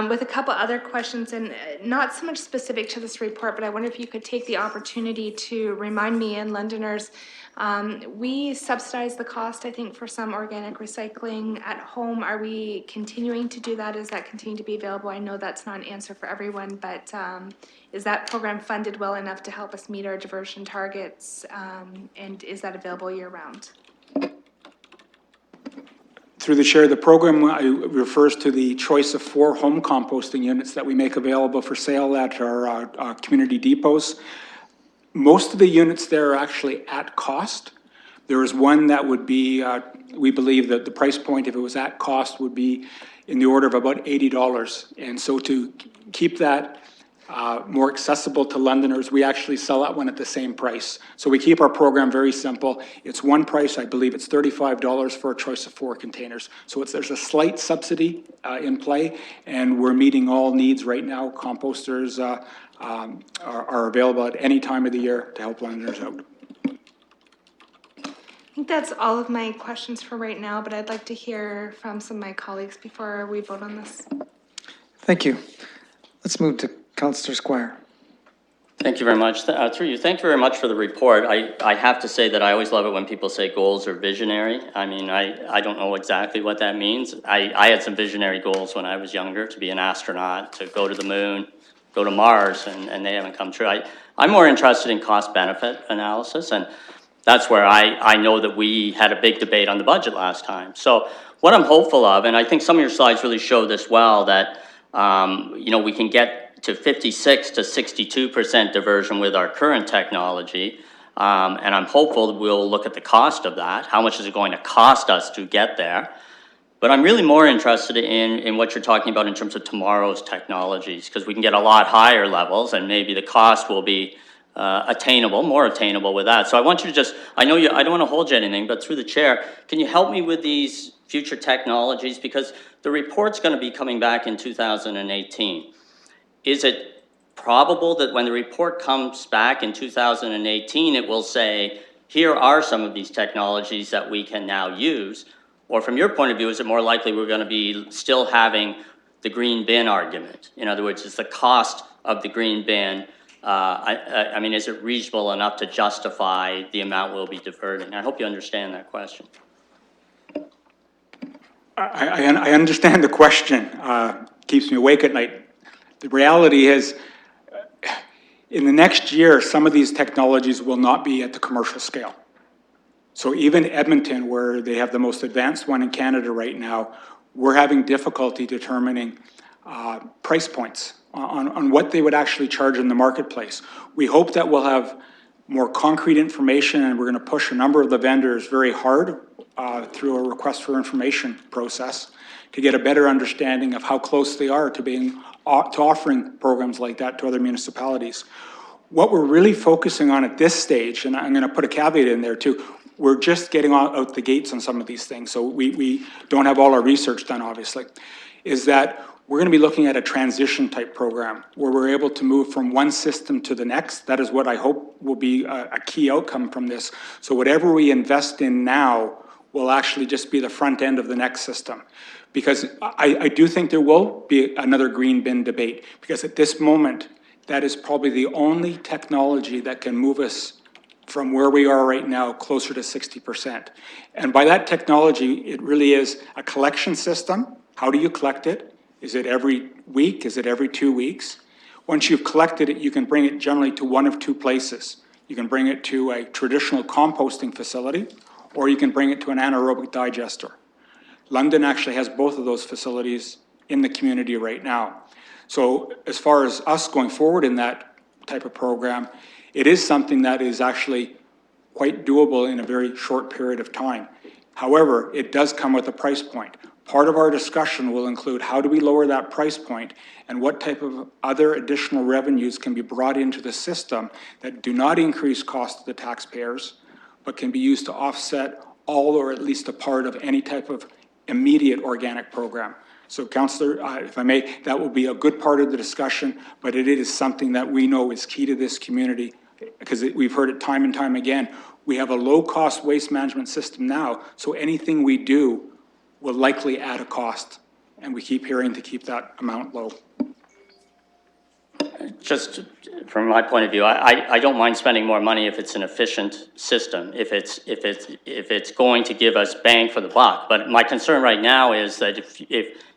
with a couple other questions, and not so much specific to this report, but I wonder if you could take the opportunity to remind me and Londoners, we subsidize the cost, I think, for some organic recycling at home. Are we continuing to do that? Is that continuing to be available? I know that's not an answer for everyone, but is that program funded well enough to help us meet our diversion targets? And is that available year-round? Through the chair, the program refers to the choice of 4 home composting units that we make available for sale at our community depots. Most of the units there are actually at cost. There is one that would be, we believe that the price point, if it was at cost, would be in the order of about $80. And so to keep that more accessible to Londoners, we actually sell that one at the same price. So we keep our program very simple. It's one price, I believe it's $35 for a choice of 4 containers. So there's a slight subsidy in play, and we're meeting all needs right now. Composters are available at any time of the year to help Londoners out. I think that's all of my questions for right now, but I'd like to hear from some of my colleagues before we vote on this. Thank you. Let's move to Councillor Squire. Thank you very much. Through you, thank you very much for the report. I have to say that I always love it when people say goals are visionary. I mean, I don't know exactly what that means. I had some visionary goals when I was younger, to be an astronaut, to go to the moon, go to Mars, and they haven't come true. I'm more interested in cost-benefit analysis, and that's where I know that we had a big debate on the budget last time. So what I'm hopeful of, and I think some of your slides really show this well, that you know, we can get to 56 to 62% diversion with our current technology. And I'm hopeful that we'll look at the cost of that. How much is it going to cost us to get there? But I'm really more interested in what you're talking about in terms of tomorrow's technologies, because we can get a lot higher levels and maybe the cost will be attainable, more attainable with that. So I want you to just, I know you, I don't want to hold you anything, but through the chair, can you help me with these future technologies? Because the report's going to be coming back in 2018. Is it probable that when the report comes back in 2018, it will say, here are some of these technologies that we can now use? Or from your point of view, is it more likely we're going to be still having the green bin argument? In other words, is the cost of the green bin, I mean, is it reasonable enough to justify the amount we'll be diverting? I hope you understand that question. I understand the question. Keeps me awake at night. The reality is, in the next year, some of these technologies will not be at the commercial scale. So even Edmonton, where they have the most advanced one in Canada right now, we're having difficulty determining price points on what they would actually charge in the marketplace. We hope that we'll have more concrete information, and we're going to push a number of the vendors very hard through a request for information process to get a better understanding of how close they are to offering programs like that to other municipalities. What we're really focusing on at this stage, and I'm going to put a caveat in there too, we're just getting out the gates on some of these things, so we don't have all our research done, obviously, is that we're going to be looking at a transition type program where we're able to move from one system to the next. That is what I hope will be a key outcome from this. So whatever we invest in now will actually just be the front end of the next system. Because I do think there will be another green bin debate, because at this moment, that is probably the only technology that can move us from where we are right now closer to 60%. And by that technology, it really is a collection system. How do you collect it? Is it every week? Is it every 2 weeks? Once you've collected it, you can bring it generally to one of 2 places. You can bring it to a traditional composting facility, or you can bring it to an anaerobic digester. London actually has both of those facilities in the community right now. So as far as us going forward in that type of program, it is something that is actually quite doable in a very short period of time. However, it does come with a price point. Part of our discussion will include how do we lower that price point and what type of other additional revenues can be brought into the system that do not increase cost to the taxpayers, but can be used to offset all or at least a part of any type of immediate organic program. So Councillor, if I may, that will be a good part of the discussion, but it is something that we know is key to this community, because we've heard it time and time again. We have a low-cost waste management system now, so anything we do will likely add a cost and we keep hearing to keep that amount low. Just from my point of view, I don't mind spending more money if it's an efficient system, if it's going to give us bang for the buck. But my concern right now is that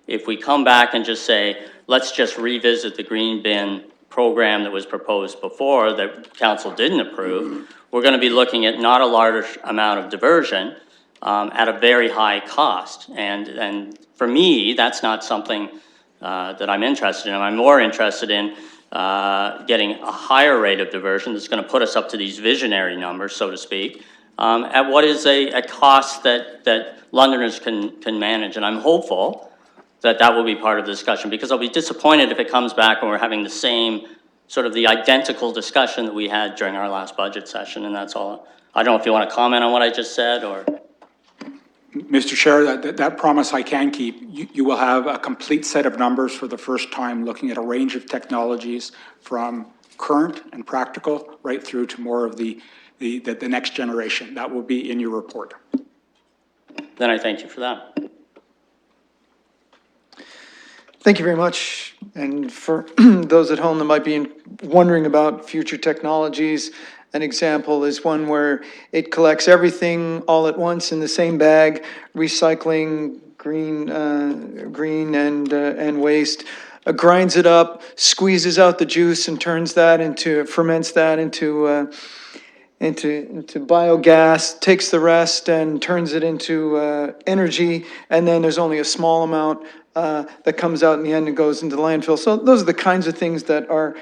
if we come back and just say, let's just revisit the green bin program that was proposed before that council didn't approve, we're going to be looking at not a large amount of diversion at a very high cost. And for me, that's not something that I'm interested in. I'm more interested in getting a higher rate of diversion that's going to put us up to these visionary numbers, so to speak, at what is a cost that Londoners can manage. And I'm hopeful that that will be part of the discussion, because I'll be disappointed if it comes back and we're having the same, sort of the identical discussion that we had during our last budget session, and that's all. I don't know if you want to comment on what I just said, or... Mr. Chair, that promise I can keep. You will have a complete set of numbers for the first time, looking at a range of technologies from current and practical right through to more of the next generation. That will be in your report. Then I thank you for that. Thank you very much. And for those at home that might be wondering about future technologies, an example is one where it collects everything all at once in the same bag, recycling green and waste, grinds it up, squeezes out the juice and ferments that into biogas, takes the rest and turns it into energy, and then there's only a small amount that comes out in the end and goes into the landfill. So those are the kinds of things that are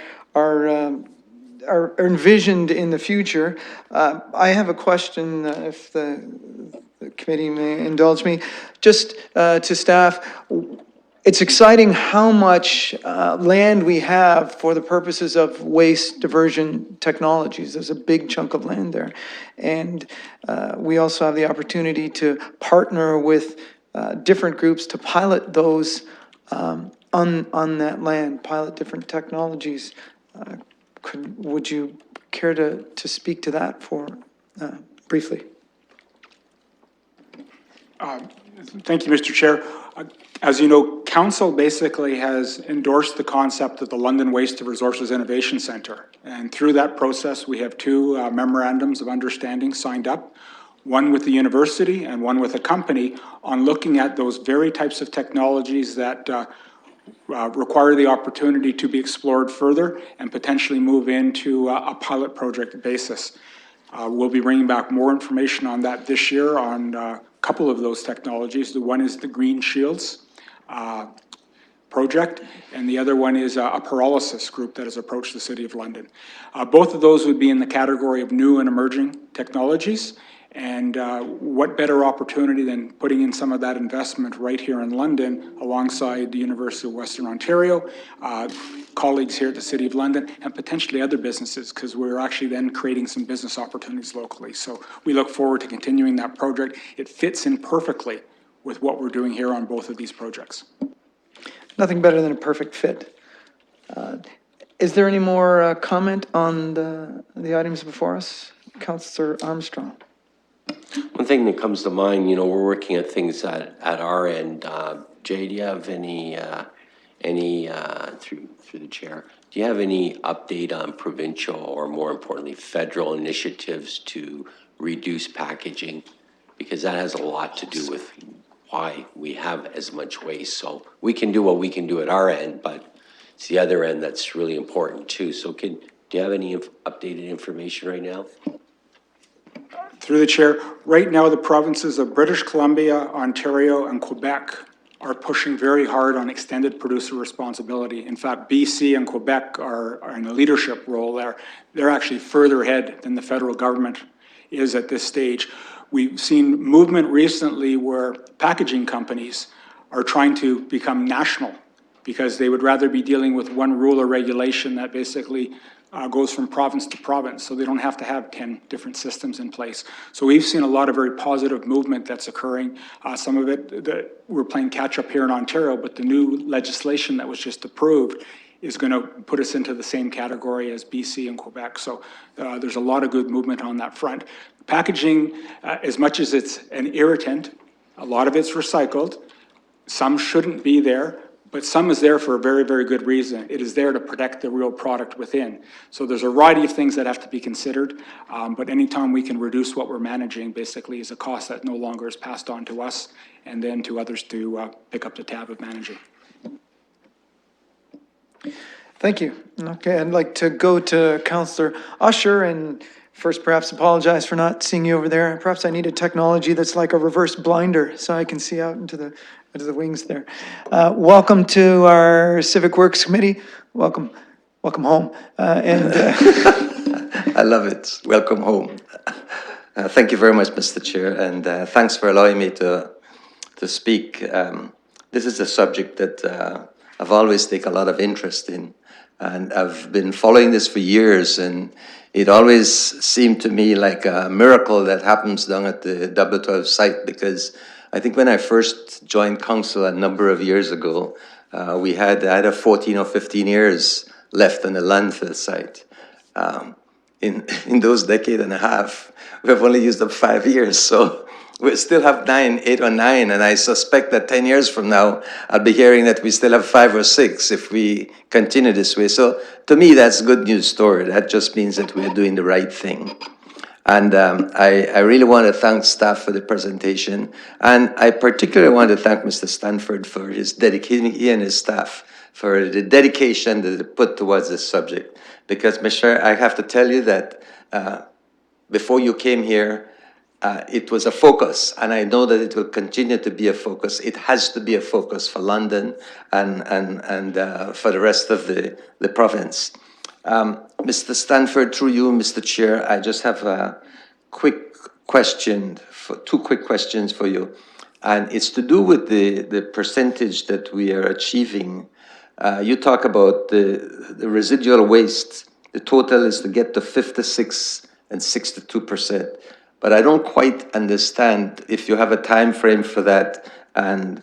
envisioned in the future. I have a question, if the committee may indulge me, just to staff. It's exciting how much land we have for the purposes of waste diversion technologies. There's a big chunk of land there. And we also have the opportunity to partner with different groups to pilot those on that land, pilot different technologies. Would you care to speak to that briefly? Thank you, Mr. Chair. As you know, Council basically has endorsed the concept of the London Waste to Resources Innovation Centre. And through that process, we have two memorandums of understanding signed up, one with the university and one with a company, on looking at those very types of technologies that require the opportunity to be explored further and potentially move into a pilot project basis. We'll be bringing back more information on that this year on a couple of those technologies. The one is the Green Shields project, and the other one is a pyrolysis group that has approached the City of London. Both of those would be in the category of new and emerging technologies. And what better opportunity than putting in some of that investment right here in London alongside the University of Western Ontario, colleagues here at the City of London, and potentially other businesses, because we're actually then creating some business opportunities locally. So we look forward to continuing that project. It fits in perfectly with what we're doing here on both of these projects. Nothing better than a perfect fit. Is there any more comment on the items before us? Councillor Armstrong. One thing that comes to mind, we're working at things at our end. Jay, do you have any through the chair, do you have any update on provincial or more importantly, federal initiatives to reduce packaging? Because that has a lot to do with why we have as much waste. So we can do what we can do at our end, but it's the other end that's really important too. So do you have any updated information right now? Through the chair, right now the provinces of British Columbia, Ontario, and Quebec are pushing very hard on extended producer responsibility. In fact, BC and Quebec are in a leadership role there. They're actually further ahead than the federal government is at this stage. We've seen movement recently where packaging companies are trying to become national because they would rather be dealing with one rule or regulation that basically goes from province to province, so they don't have to have 10 different systems in place. So we've seen a lot of very positive movement that's occurring. Some of it, we're playing catch up here in Ontario, but the new legislation that was just approved is going to put us into the same category as BC and Quebec. So there's a lot of good movement on that front. Packaging, as much as it's an irritant, a lot of it's recycled. Some shouldn't be there, but some is there for a very, very good reason. It is there to protect the real product within. So there's a variety of things that have to be considered, but anytime we can reduce what we're managing, basically, is a cost that no longer is passed on to us and then to others to pick up the tab of managing. Thank you. Okay, I'd like to go to Councillor Usher and first perhaps apologize for not seeing you over there. Perhaps I need a technology that's like a reverse blinder so I can see out into the wings there. Welcome to our Civic Works Committee. Welcome home. I love it. Welcome home. Thank you very much, Mr. Chair, and thanks for allowing me to speak. This is a subject that I've always taken a lot of interest in, and I've been following this for years, and it always seemed to me like a miracle that happens down at the W12 site, because I think when I first joined council a number of years ago, I had a 14 or 15 years left on the landfill site. In those decade and a half, we've only used up 5 years, so we still have 8 or 9, and I suspect that 10 years from now, I'll be hearing that we still have 5 or 6 if we continue this way. So to me, that's a good news story. That just means that we're doing the right thing. And I really want to thank staff for the presentation, and I particularly want to thank Mr. Stanford for his dedication, he and his staff, for the dedication that they put towards this subject. Because, Mr. I have to tell you that before you came here, it was a focus, and I know that it will continue to be a focus. It has to be a focus for London and for the rest of the province. Mr. Stanford, through you, Mr. Chair, I just have a quick question, two quick questions for you. And it's to do with the percentage that we are achieving. You talk about the residual waste. The total is to get to 56 and 62%. But I don't quite understand if you have a time frame for that and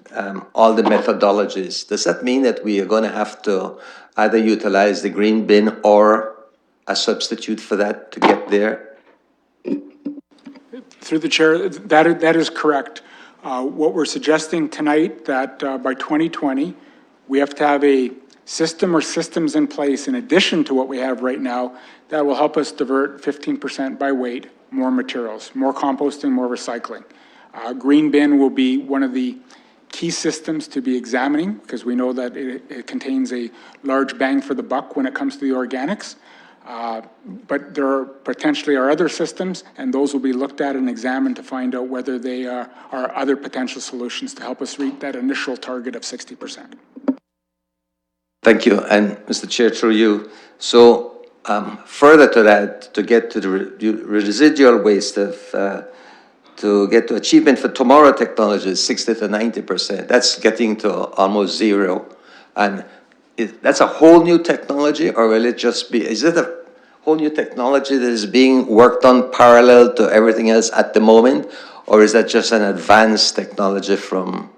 all the methodologies. Does that mean that we are going to have to either utilize the green bin or a substitute for that to get there? Through the chair, that is correct. What we're suggesting tonight, that by 2020, we have to have a system or systems in place in addition to what we have right now that will help us divert 15% by weight, more materials, more composting, more recycling. Green bin will be one of the key systems to be examining, because we know that it contains a large bang for the buck when it comes to the organics. But there are potentially other systems, and those will be looked at and examined to find out whether they are other potential solutions to help us reach that initial target of 60%. Thank you. And Mr. Chair, through you, so further to that, to get to the residual waste of, to get to achievement for tomorrow technologies, 60 to 90%, that's getting to almost zero. And that's a whole new technology, or will it just be, is it a whole new technology that is being worked on parallel to everything else at the moment? Or is that just an advanced technology from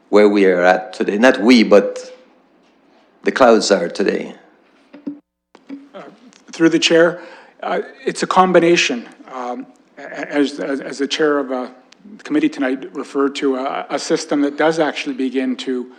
where we are at today? Not we, but the clouds are today. Through the chair, it's a combination. As the chair of the committee tonight referred to, a system that does actually begin to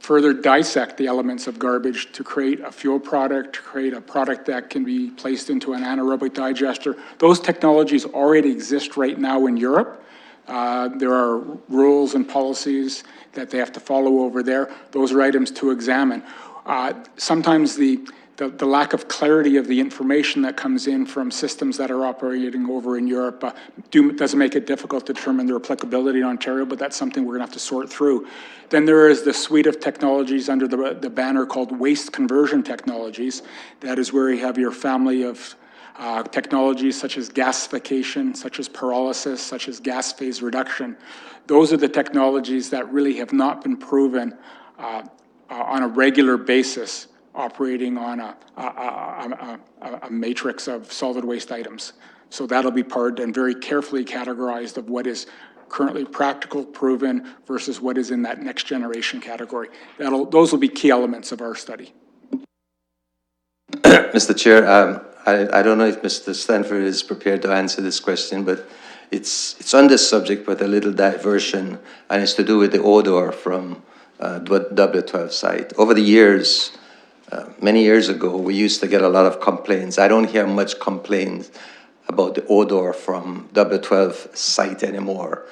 further dissect the elements of garbage to create a fuel product, to create a product that can be placed into an anaerobic digester. Those technologies already exist right now in Europe. There are rules and policies that they have to follow over there. Those are items to examine. Sometimes the lack of clarity of the information that comes in from systems that are operating over in Europe doesn't make it difficult to determine their applicability in Ontario, but that's something we're going to have to sort through. Then there is the suite of technologies under the banner called waste conversion technologies. That is where you have your family of technologies such as gasification, such as pyrolysis, such as gas phase reduction. Those are the technologies that really have not been proven on a regular basis, operating on a matrix of solid waste items. So that'll be part and very carefully categorized of what is currently practical, proven, versus what is in that next generation category. Those will be key elements of our study. Mr. Chair, I don't know if Mr. Stanford is prepared to answer this question, but it's on this subject with a little diversion, and it's to do with the odor from the W12 site. Over the years, many years ago, we used to get a lot of complaints. I don't hear much complaints about the odor from W12 site anymore.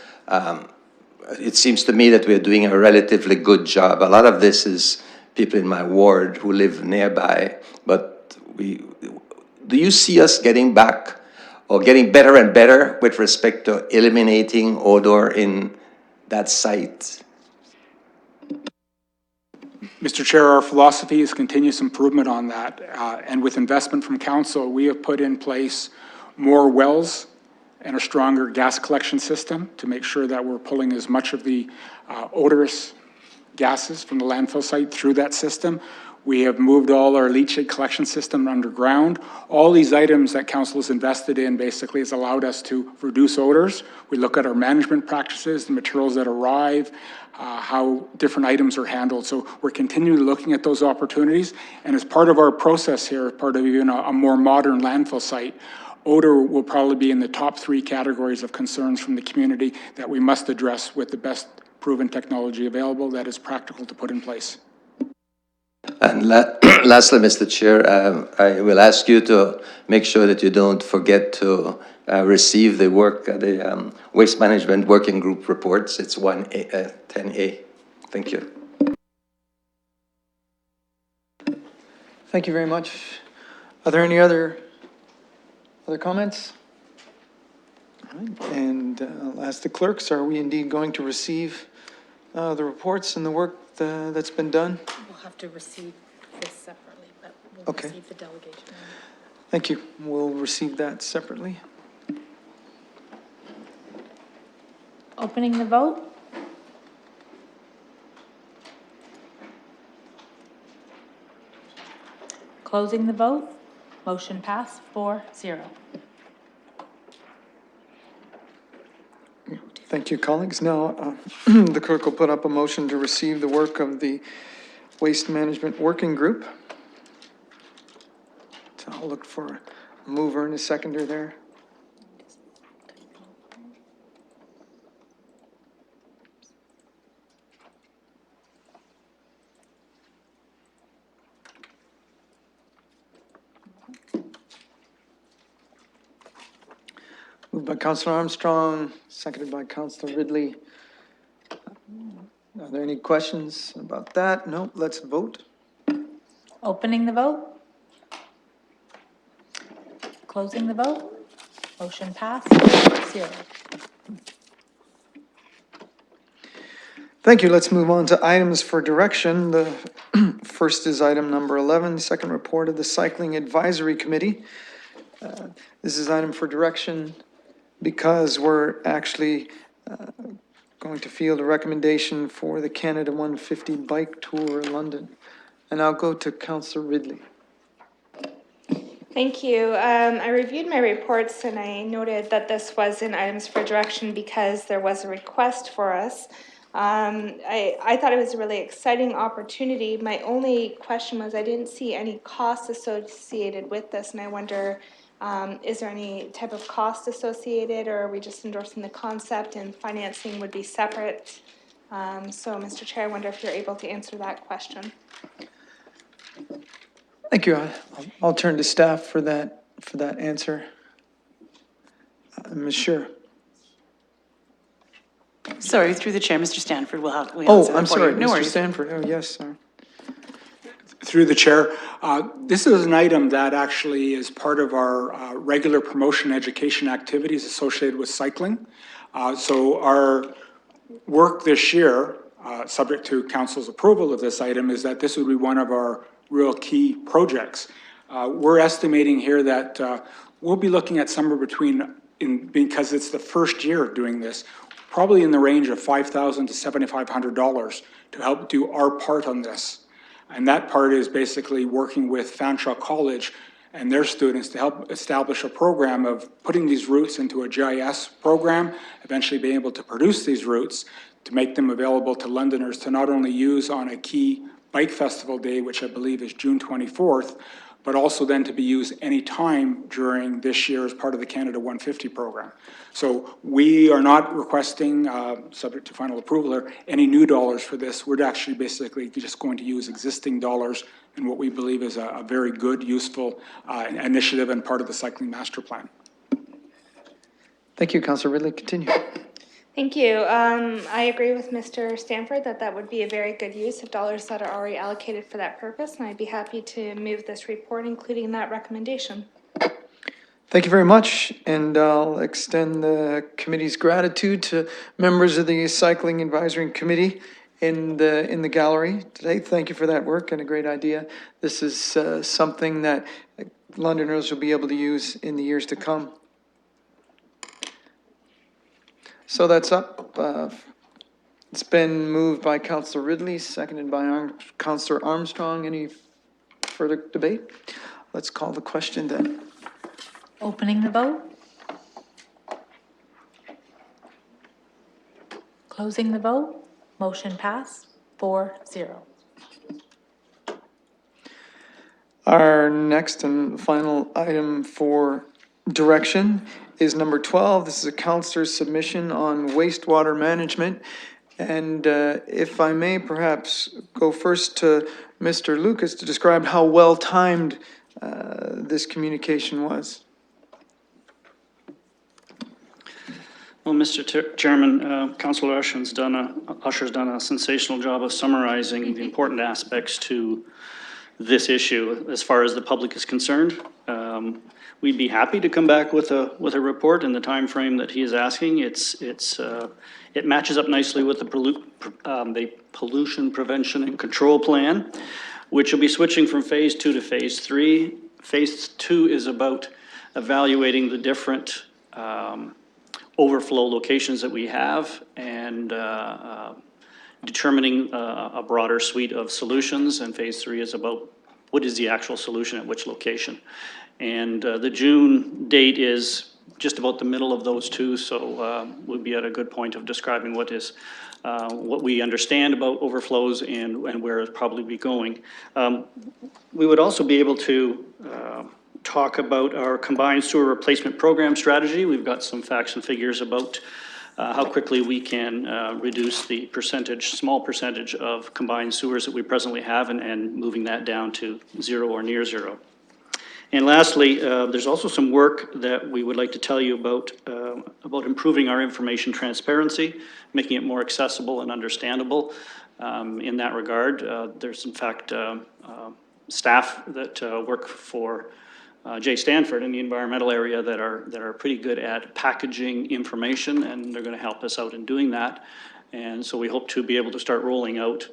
It seems to me that we're doing a relatively good job. A lot of this is people in my ward who live nearby, but do you see us getting back or getting better and better with respect to eliminating odor in that site? Mr. Chair, our philosophy is continuous improvement on that. And with investment from council, we have put in place more wells and a stronger gas collection system to make sure that we're pulling as much of the odorous gases from the landfill site through that system. We have moved all our leachate collection system underground. All these items that council has invested in basically has allowed us to reduce odors. We look at our management practices, the materials that arrive, how different items are handled. So we're continually looking at those opportunities. And as part of our process here, part of even a more modern landfill site, odor will probably be in the top 3 categories of concerns from the community that we must address with the best proven technology available that is practical to put in place. And lastly, Mr. Chair, I will ask you to make sure that you don't forget to receive the Waste Management Working Group reports. It's 10A. Thank you. Thank you very much. Are there any other comments? All right, and I'll ask the clerks, are we indeed going to receive the reports and the work that's been done? We'll have to receive this separately, but we'll Okay. receive the delegation. Thank you. We'll receive that separately. Opening the vote. Closing the vote. Motion passed 4-0. Thank you, colleagues. Now, the clerk will put up a motion to receive the work of the Waste Management Working Group. So I'll look for a mover and a seconder there. Moved by Councillor Armstrong, seconded by Councillor Ridley. Are there any questions about that? No, let's vote. Opening the vote. Closing the vote. Motion passed 4-0. Thank you. Let's move on to items for direction. The first is item number 11, second report of the Cycling Advisory Committee. This is item for direction because we're actually going to field a recommendation for the Canada 150 Bike Tour in London. And I'll go to Councillor Ridley. Thank you. I reviewed my reports and I noted that this was in items for direction because there was a request for us. I thought it was a really exciting opportunity. My only question was I didn't see any costs associated with this, and I wonder, is there any type of cost associated, or are we just endorsing the concept and financing would be separate? So, Mr. Chair, I wonder if you're able to answer that question. Thank you. I'll turn to staff for that answer. Ms. Sure. Sorry, through the chair, Mr. Stanford will answer Oh, that I'm for sorry, you. No Mr. worries. Stanford. Oh, yes, sir. Through the chair, this is an item that actually is part of our regular promotion education activities associated with cycling. So our work this year, subject to council's approval of this item, is that this would be one of our real key projects. We're estimating here that we'll be looking at somewhere between, because it's the first year of doing this, probably in the range of $5,000 to $7,500 to help do our part on this. And that part is basically working with Fanshawe College and their students to help establish a program of putting these routes into a GIS program, eventually being able to produce these routes to make them available to Londoners to not only use on a key bike festival day, which I believe is June 24th, but also then to be used any time during this year as part of the Canada 150 program. So we are not requesting, subject to final approval, or any new dollars for this. We're actually basically just going to use existing dollars in what we believe is a very good, useful initiative and part of the cycling master plan. Thank you, Councillor Ridley. Continue. Thank you. I agree with Mr. Stanford that that would be a very good use of dollars that are already allocated for that purpose, and I'd be happy to move this report, including that recommendation. Thank you very much, and I'll extend the committee's gratitude to members of the Cycling Advisory Committee in the gallery today. Thank you for that work and a great idea. This is something that Londoners will be able to use in the years to come. So that's up. It's been moved by Councillor Ridley, seconded by Councillor Armstrong. Any further debate? Let's call the question then. Opening the vote. Closing the vote. Motion passed 4-0. Our next and final item for direction is number 12. This is a councillor's submission on wastewater management. And if I may perhaps go first to Mr. Lucas to describe how well-timed this communication was. Well, Mr. Chairman, Councillor Usher's done a sensational job of summarizing the important aspects to this issue as far as the public is concerned. We'd be happy to come back with a report in the time frame that he is asking. It matches up nicely with the pollution prevention and control plan, which will be switching from phase 2 to phase 3. Phase 2 is about evaluating the different overflow locations that we have and determining a broader suite of solutions. And phase 3 is about what is the actual solution at which location. And the June date is just about the middle of those two, so we'll be at a good point of describing what we understand about overflows and where it's probably be going. We would also be able to talk about our combined sewer replacement program strategy. We've got some facts and figures about how quickly we can reduce the small percentage of combined sewers that we presently have and moving that down to 0 or near 0. And lastly, there's also some work that we would like to tell you about improving our information transparency, making it more accessible and understandable. In that regard, there's in fact staff that work for Jay Stanford in the environmental area that are pretty good at packaging information, and they're going to help us out in doing that. And so we hope to be able to start rolling out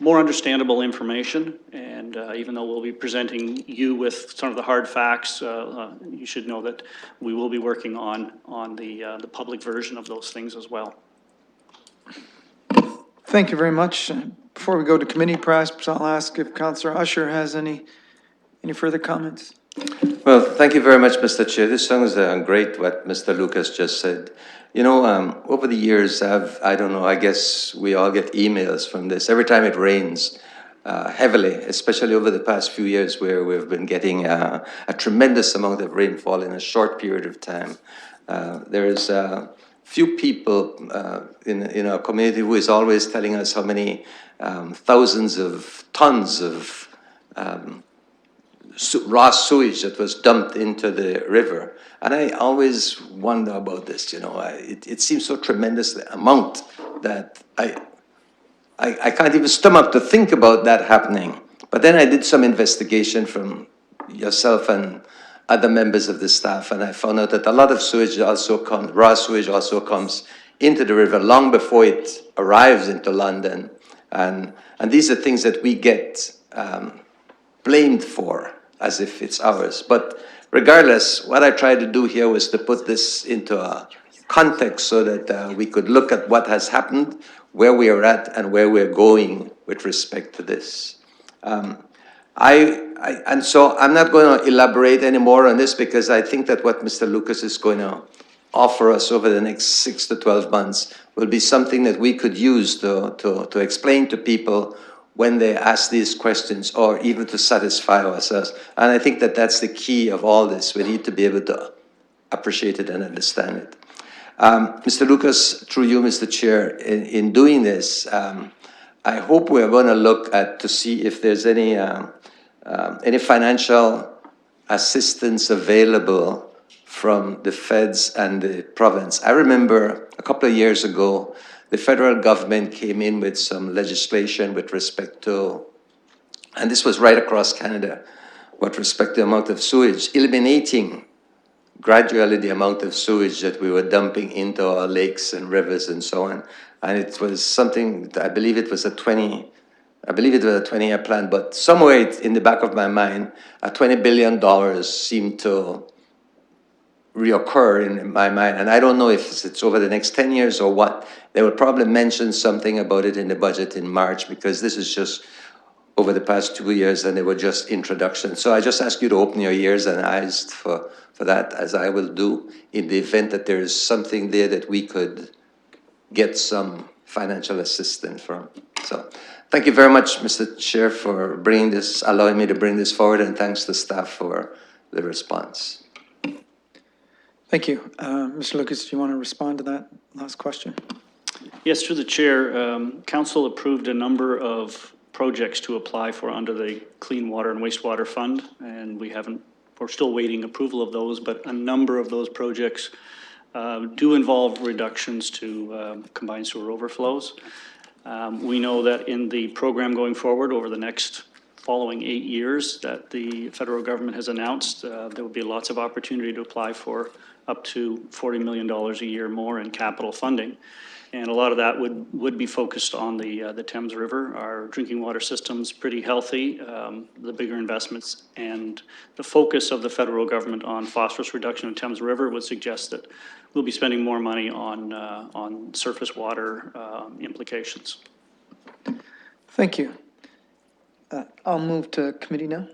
more understandable information. And even though we'll be presenting you with some of the hard facts, you should know that we will be working on the public version of those things as well. Thank you very much. Before we go to committee, perhaps I'll ask if Councillor Usher has any further comments. Well, thank you very much, Mr. Chair. This sounds great, what Mr. Lucas just said. You know, over the years, I don't know, I guess we all get emails from this. Every time it rains heavily, especially over the past few years where we've been getting a tremendous amount of rainfall in a short period of time. There's few people in our community who is always telling us how many thousands of tons of raw sewage that was dumped into the river. And I always wonder about this, you know, it seems so tremendous amount that I can't even stomach to think about that happening. But then I did some investigation from yourself and other members of the staff, and I found out that a lot of sewage raw sewage also comes into the river long before it arrives into London. And these are things that we get blamed for, as if it's ours. But regardless, what I tried to do here was to put this into a context so that we could look at what has happened, where we are at, and where we're going with respect to this. And so I'm not going to elaborate anymore on this because I think that what Mr. Lucas is going to offer us over the next 6 to 12 months will be something that we could use to explain to people when they ask these questions, or even to satisfy ourselves. And I think that that's the key of all this. We need to be able to appreciate it and understand it. Mr. Lucas, through you, Mr. Chair, in doing this, I hope we're going to look at to see if there's any financial assistance available from the feds and the province. I remember a couple of years ago, the federal government came in with some legislation with respect to, and this was right across Canada, with respect to the amount of sewage, eliminating gradually the amount of sewage that we were dumping into our lakes and rivers and so on. And it was something, I believe it was a 20-year plan, but somewhere in the back of my mind, $20 billion seemed to reoccur in my mind. And I don't know if it's over the next 10 years or what. They will probably mention something about it in the budget in March, because this is just over the past 2 years and they were just introductions. So I just ask you to open your ears and eyes for that, as I will do, in the event that there is something there that we could get some financial assistance from. So thank you very much, Mr. Chair, for bringing this, allowing me to bring this forward, and thanks to staff for the response. Thank you. Mr. Lucas, do you want to respond to that last question? Yes, through the chair, council approved a number of projects to apply for under the Clean Water and Wastewater Fund, and we're still waiting approval of those, but a number of those projects do involve reductions to combined sewer overflows. We know that in the program going forward over the next following 8 years that the federal government has announced, there will be lots of opportunity to apply for up to $40 million a year more in capital funding. And a lot of that would be focused on the Thames River. Our drinking water system's pretty healthy, the bigger investments and the focus of the federal government on phosphorus reduction in Thames River would suggest that we'll be spending more money on surface water implications. Thank you. I'll move to committee now.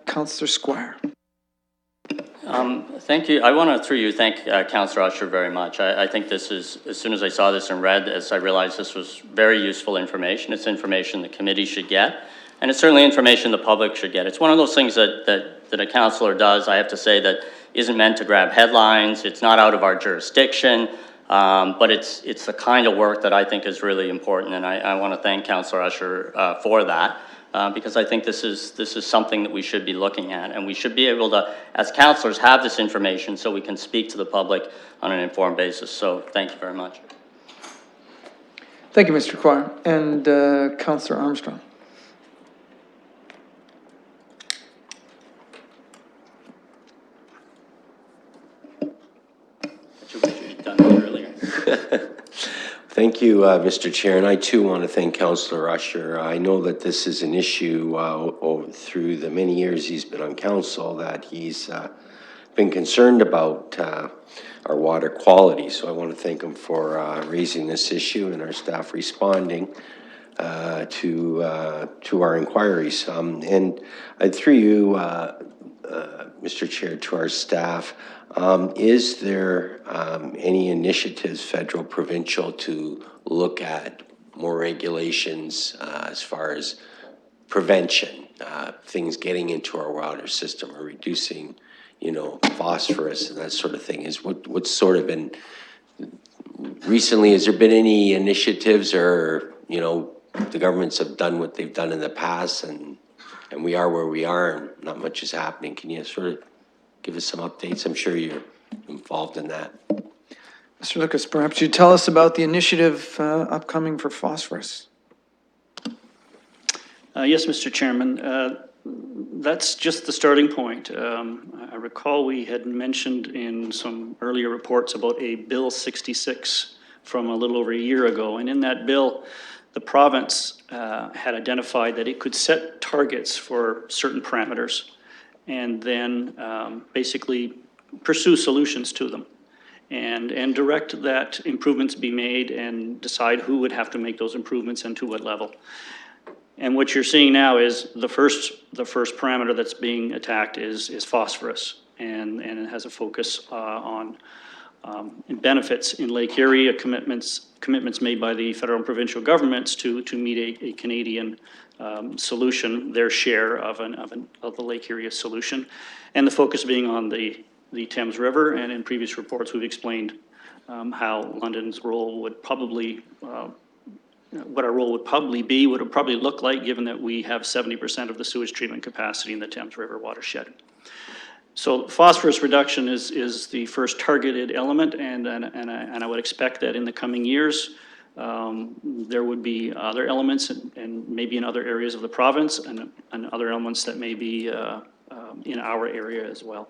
Councillor Squire. Thank you. I want to, through you, thank Councillor Usher very much. I think this is, as soon as I saw this and read, as I realized this was very useful information. It's information the committee should get, and it's certainly information the public should get. It's one of those things that a councillor does, I have to say, that isn't meant to grab headlines. It's not out of our jurisdiction, but it's the kind of work that I think is really important, and I want to thank Councillor Usher for that. Because I think this is something that we should be looking at, and we should be able to, as councillors, have this information so we can speak to the public on an informed basis. So thank you very much. Thank you, Mr. Squire. And Councillor Armstrong. Done that earlier. Thank you, Mr. Chair, and I too want to thank Councillor Usher. I know that this is an issue through the many years he's been on council that he's been concerned about our water quality. So I want to thank him for raising this issue and our staff responding to our inquiries. And through you, Mr. Chair, to our staff, is there any initiatives, federal, provincial, to look at more regulations as far as prevention, things getting into our water system or reducing, phosphorus and that sort of thing? Is what's sort of been recently, has there been any initiatives, or, the governments have done what they've done in the past and we are where we are and not much is happening? Can you sort of give us some updates? I'm sure you're involved in that. Mr. Lucas, perhaps you tell us about the initiative upcoming for phosphorus. Yes, Mr. Chairman. That's just the starting point. I recall we had mentioned in some earlier reports about a Bill 66 from a little over a year ago. And in that bill, the province had identified that it could set targets for certain parameters and then basically pursue solutions to them and direct that improvements be made and decide who would have to make those improvements and to what level. And what you're seeing now is the first parameter that's being attacked is phosphorus, and it has a focus on benefits in Lake Erie, commitments made by the federal and provincial governments to meet a Canadian solution, their share of the Lake Erie solution, and the focus being on the Thames River. And in previous reports, we've explained how London's role would probably, what our role would probably be, what it would probably look like, given that we have 70% of the sewage treatment capacity in the Thames River watershed. So phosphorus reduction is the first targeted element, and I would expect that in the coming years, there would be other elements and maybe in other areas of the province and other elements that may be in our area as well.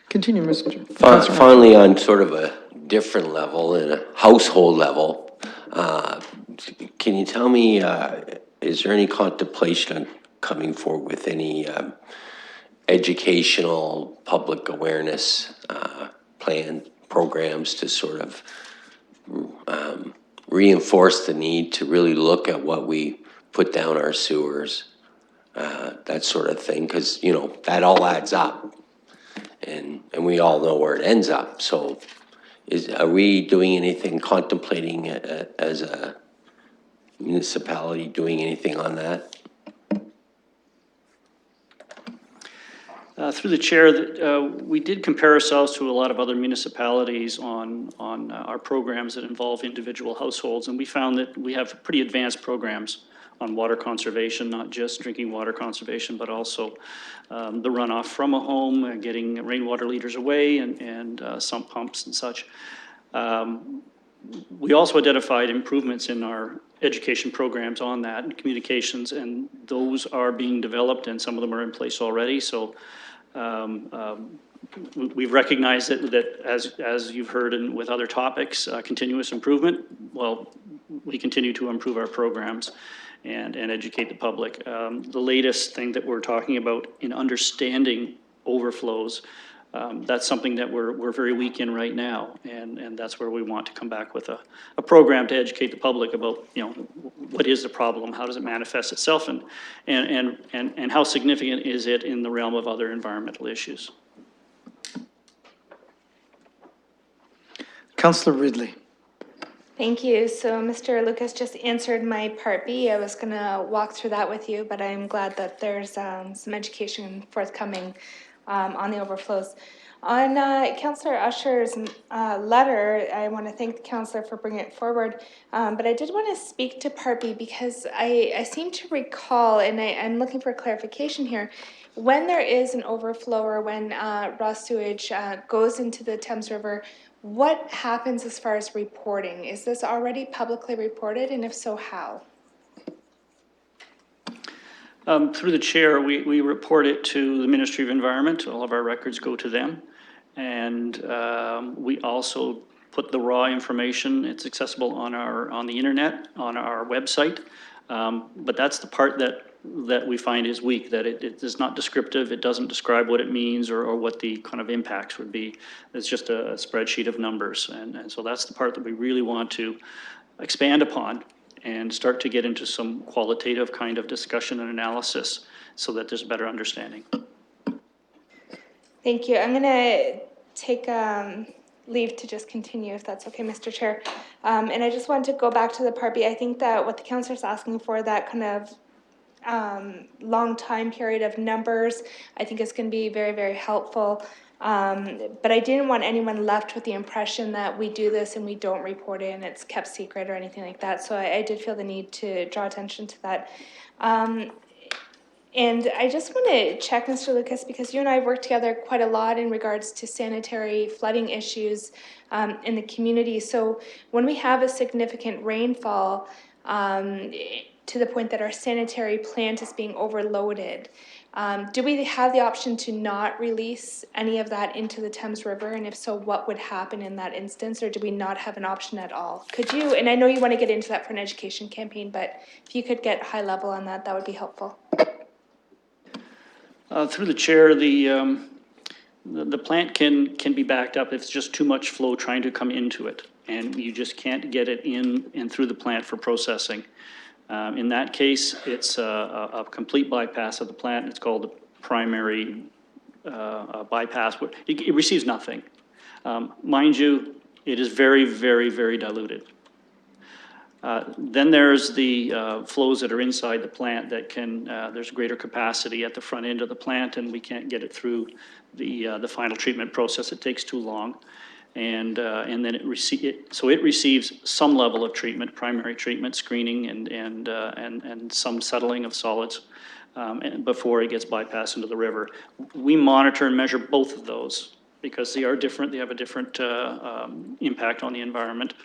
Continue, Mr. Finally, on sort of a different level, in a household level, can you tell me, is there any contemplation on coming forward with any educational public awareness programs to sort of reinforce the need to really look at what we put down our sewers, that sort of thing, because, you know, that all adds up, and we all know where it ends up. So are we doing anything, contemplating as a municipality, doing anything on that? Through the chair, we did compare ourselves to a lot of other municipalities on our programs that involve individual households, and we found that we have pretty advanced programs on water conservation, not just drinking water conservation, but also the runoff from a home, getting rainwater leaders away, and sump pumps and such. We also identified improvements in our education programs on that and communications, and those are being developed, and some of them are in place already. So we've recognized that as you've heard and with other topics, continuous improvement. Well, we continue to improve our programs and educate the public. The latest thing that we're talking about in understanding overflows, that's something that we're very weak in right now, and that's where we want to come back with a program to educate the public about, you know, what is the problem, how does it manifest itself, and how significant is it in the realm of other environmental issues. Councillor Ridley. Thank you. So Mr. Lucas just answered my part B. I was gonna walk through that with you, but I'm glad that there's some education forthcoming on the overflows. On Councillor Usher's letter, I want to thank the councillor for bringing it forward, but I did want to speak to Part B because I seem to recall, and I'm looking for clarification here, when there is an overflow or when raw sewage goes into the Thames River, what happens as far as reporting? Is this already publicly reported, and if so, how? Through the chair, we report it to the Ministry of Environment. All of our records go to them. And we also put the raw information, it's accessible on the internet, on our website. But that's the part that we find is weak, that it is not descriptive, it doesn't describe what it means or what the kind of impacts would be. It's just a spreadsheet of numbers. And so that's the part that we really want to expand upon and start to get into some qualitative kind of discussion and analysis so that there's a better understanding. Thank you. I'm going to take leave to just continue, if that's okay, Mr. Chair. And I just want to go back to the Part B. I think that what the councillor's asking for, that kind of long time period of numbers, I think is going to be very, very helpful. But I didn't want anyone left with the impression that we do this and we don't report it and it's kept secret or anything like that. So I did feel the need to draw attention to that. And I just want to check, Mr. Lucas, because you and I have worked together quite a lot in regards to sanitary flooding issues in the community. So when we have a significant rainfall to the point that our sanitary plant is being overloaded, do we have the option to not release any of that into the Thames River? And if so, what would happen in that instance? Or do we not have an option at all? Could you, and I know you want to get into that for an education campaign, but if you could get high level on that, that would be helpful. Through the chair, the plant can be backed up if it's just too much flow trying to come into it, and you just can't get it in and through the plant for processing. In that case, it's a complete bypass of the plant. It's called the primary bypass, it receives nothing. Mind you, it is very, very, very diluted. Then there's the flows that are inside the plant that can, there's greater capacity at the front end of the plant, and we can't get it through the final treatment process. It takes too long. And then it receives some level of treatment, primary treatment, screening, and some settling of solids and before it gets bypassed into the river. We monitor and measure both of those because they are different. They have a different impact on the environment.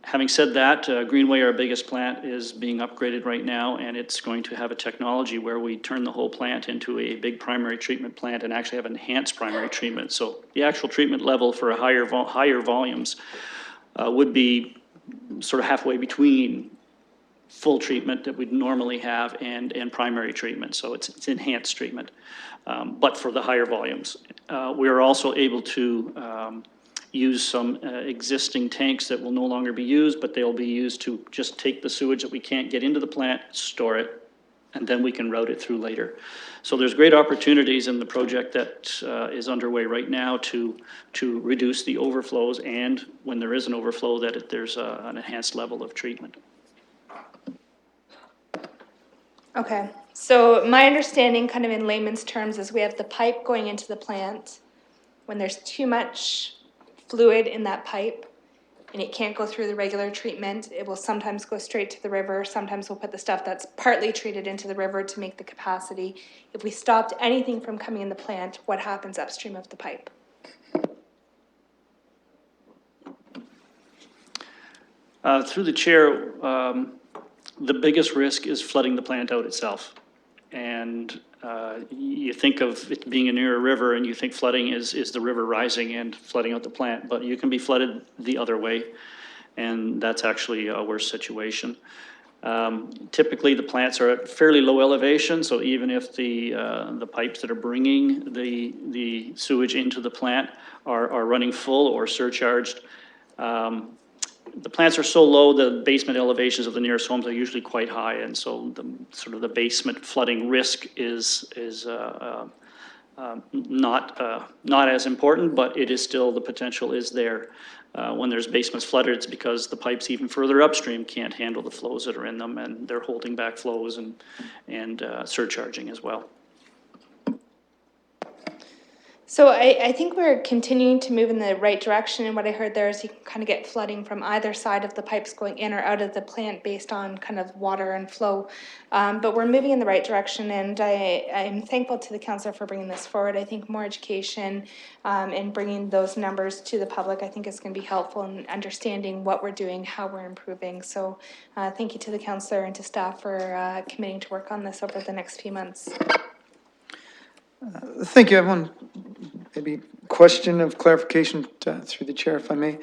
Having said that, Greenway, our biggest plant, is being upgraded right now, and it's going to have a technology where we turn the whole plant into a big primary treatment plant and actually have enhanced primary treatment. So the actual treatment level for a higher volumes would be sort of halfway between full treatment that we'd normally have and primary treatment. So it's enhanced treatment, but for the higher volumes. We are also able to use some existing tanks that will no longer be used, but they'll be used to just take the sewage that we can't get into the plant, store it, and then we can route it through later. So there's great opportunities in the project that is underway right now to reduce the overflows, and when there is an overflow, that there's an enhanced level of treatment. Okay, so my understanding, kind of in layman's terms, is we have the pipe going into the plant. When there's too much fluid in that pipe and it can't go through the regular treatment, it will sometimes go straight to the river. Sometimes we'll put the stuff that's partly treated into the river to make the capacity. If we stopped anything from coming in the plant, what happens upstream of the pipe? Through the chair, the biggest risk is flooding the plant out itself. And you think of it being near a river and you think flooding is the river rising and flooding out the plant, but you can be flooded the other way, and that's actually a worse situation. Typically, the plants are at fairly low elevation, so even if the pipes that are bringing the sewage into the plant are running full or surcharged, the plants are so low, the basement elevations of the nearest homes are usually quite high, and so the basement flooding risk is not as important, but it is still, the potential is there. When there's basements flooded, it's because the pipes even further upstream can't handle the flows that are in them, and they're holding back flows and surcharging as well. So I think we're continuing to move in the right direction, and what I heard there is you can kind of get flooding from either side of the pipes going in or out of the plant based on kind of water and flow. But we're moving in the right direction, and I'm thankful to the councillor for bringing this forward. I think more education and bringing those numbers to the public, I think, is going to be helpful in understanding what we're doing, how we're improving. So thank you to the councillor and to staff for committing to work on this over the next few months. Thank you. I have one maybe question of clarification through the chair, if I may.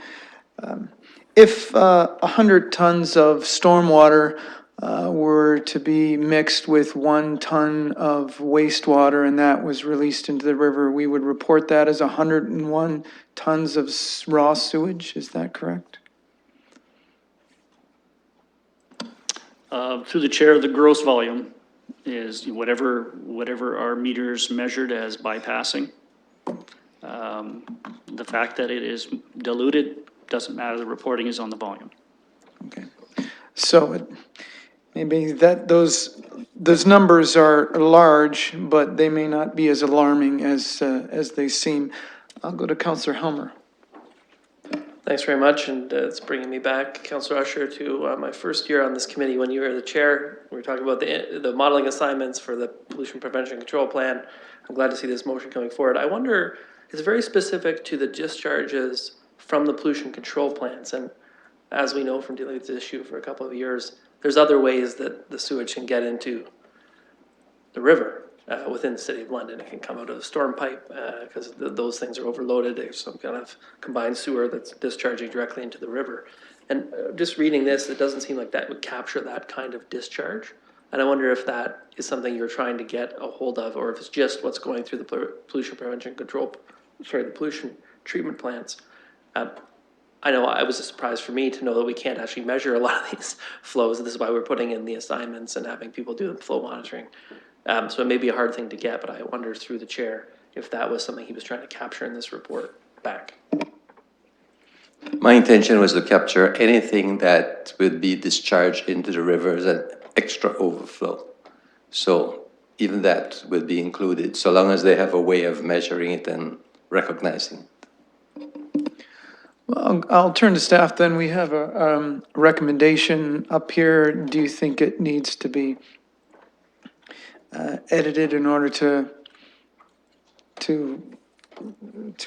If 100 tons of stormwater were to be mixed with 1 ton of wastewater and that was released into the river, we would report that as 101 tons of raw sewage. Is that correct? Through the chair, the gross volume is whatever our meters measured as bypassing. The fact that it is diluted doesn't matter. The reporting is on the volume. Okay. So maybe that those numbers are large, but they may not be as alarming as they seem. I'll go to Councillor Helmer. Thanks very much, and it's bringing me back, Councillor Usher, to my first year on this committee when you were the chair. We were talking about the modeling assignments for the pollution prevention control plan. I'm glad to see this motion coming forward. I wonder, it's very specific to the discharges from the pollution control plants, and as we know from dealing with this issue for a couple of years, there's other ways that the sewage can get into the river. Within the city of London, it can come out of the storm pipe because those things are overloaded. There's some kind of combined sewer that's discharging directly into the river. And just reading this, it doesn't seem like that would capture that kind of discharge. And I wonder if that is something you're trying to get a hold of, or if it's just what's going through the pollution prevention control, the pollution treatment plants. I know it was a surprise for me to know that we can't actually measure a lot of these flows. This is why we're putting in the assignments and having people do the flow monitoring. So it may be a hard thing to get, but I wonder through the chair if that was something he was trying to capture in this report back. My intention was to capture anything that would be discharged into the rivers and extra overflow. So even that would be included, so long as they have a way of measuring it and recognizing it. Well, I'll turn to staff then. We have a recommendation up here. Do you think it needs to be edited in order to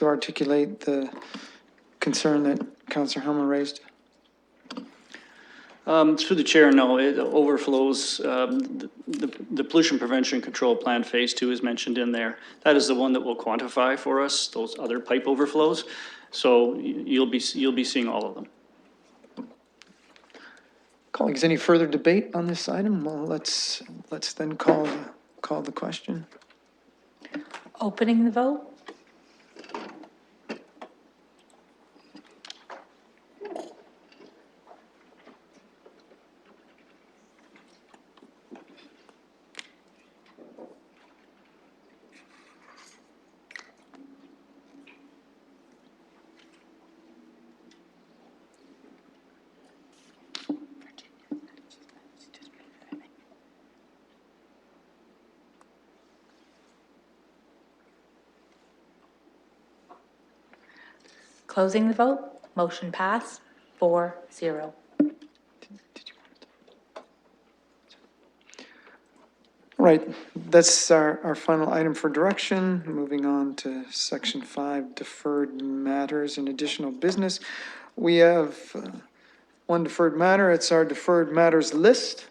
articulate the concern that Councillor Helmer raised? Through the chair, no, it overflows. The pollution prevention control plan phase 2 is mentioned in there. That is the one that will quantify for us those other pipe overflows. So you'll be seeing all of them. Colleagues, any further debate on this item? Well, let's then call the question. Opening the vote. Closing the vote. Motion passed 4-0. All right, that's our final item for direction. Moving on to section 5, deferred matters and additional business. We have one deferred matter. It's our deferred matters list.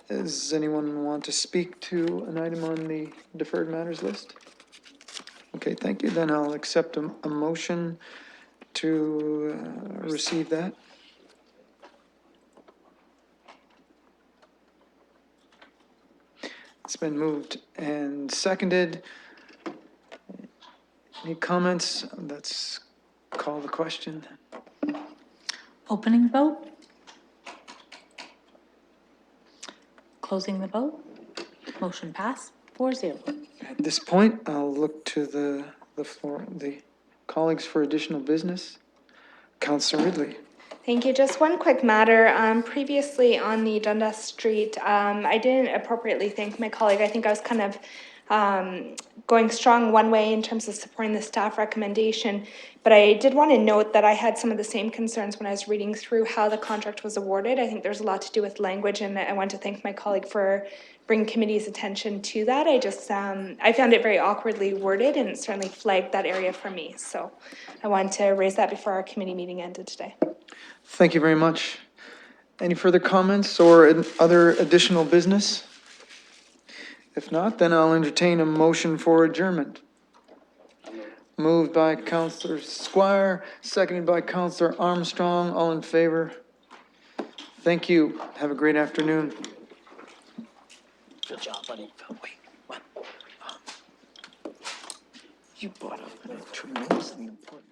Does anyone want to speak to an item on the deferred matters list? Okay, thank you. Then I'll accept a motion to receive that. It's been moved and seconded. Any comments? Let's call the question. Opening the vote. Closing the vote. Motion passed 4-0. At this point, I'll look to the floor, the colleagues for additional business. Councillor Ridley. Thank you. Just one quick matter. Previously on the Dundas Street, I didn't appropriately thank my colleague. I think I was kind of going strong one way in terms of supporting the staff recommendation, but I did want to note that I had some of the same concerns when I was reading through how the contract was awarded. I think there's a lot to do with language, and I want to thank my colleague for bringing committee's attention to that. I just, I found it very awkwardly worded, and it certainly flagged that area for me. So I wanted to raise that before our committee meeting ended today. Thank you very much. Any further comments or other additional business? If not, then I'll entertain a motion for adjournment. Moved by Councillor Squire, seconded by Councillor Armstrong. All in favor? Thank you. Have a great afternoon. Good job, buddy. Wait, what? You brought up a tremendously important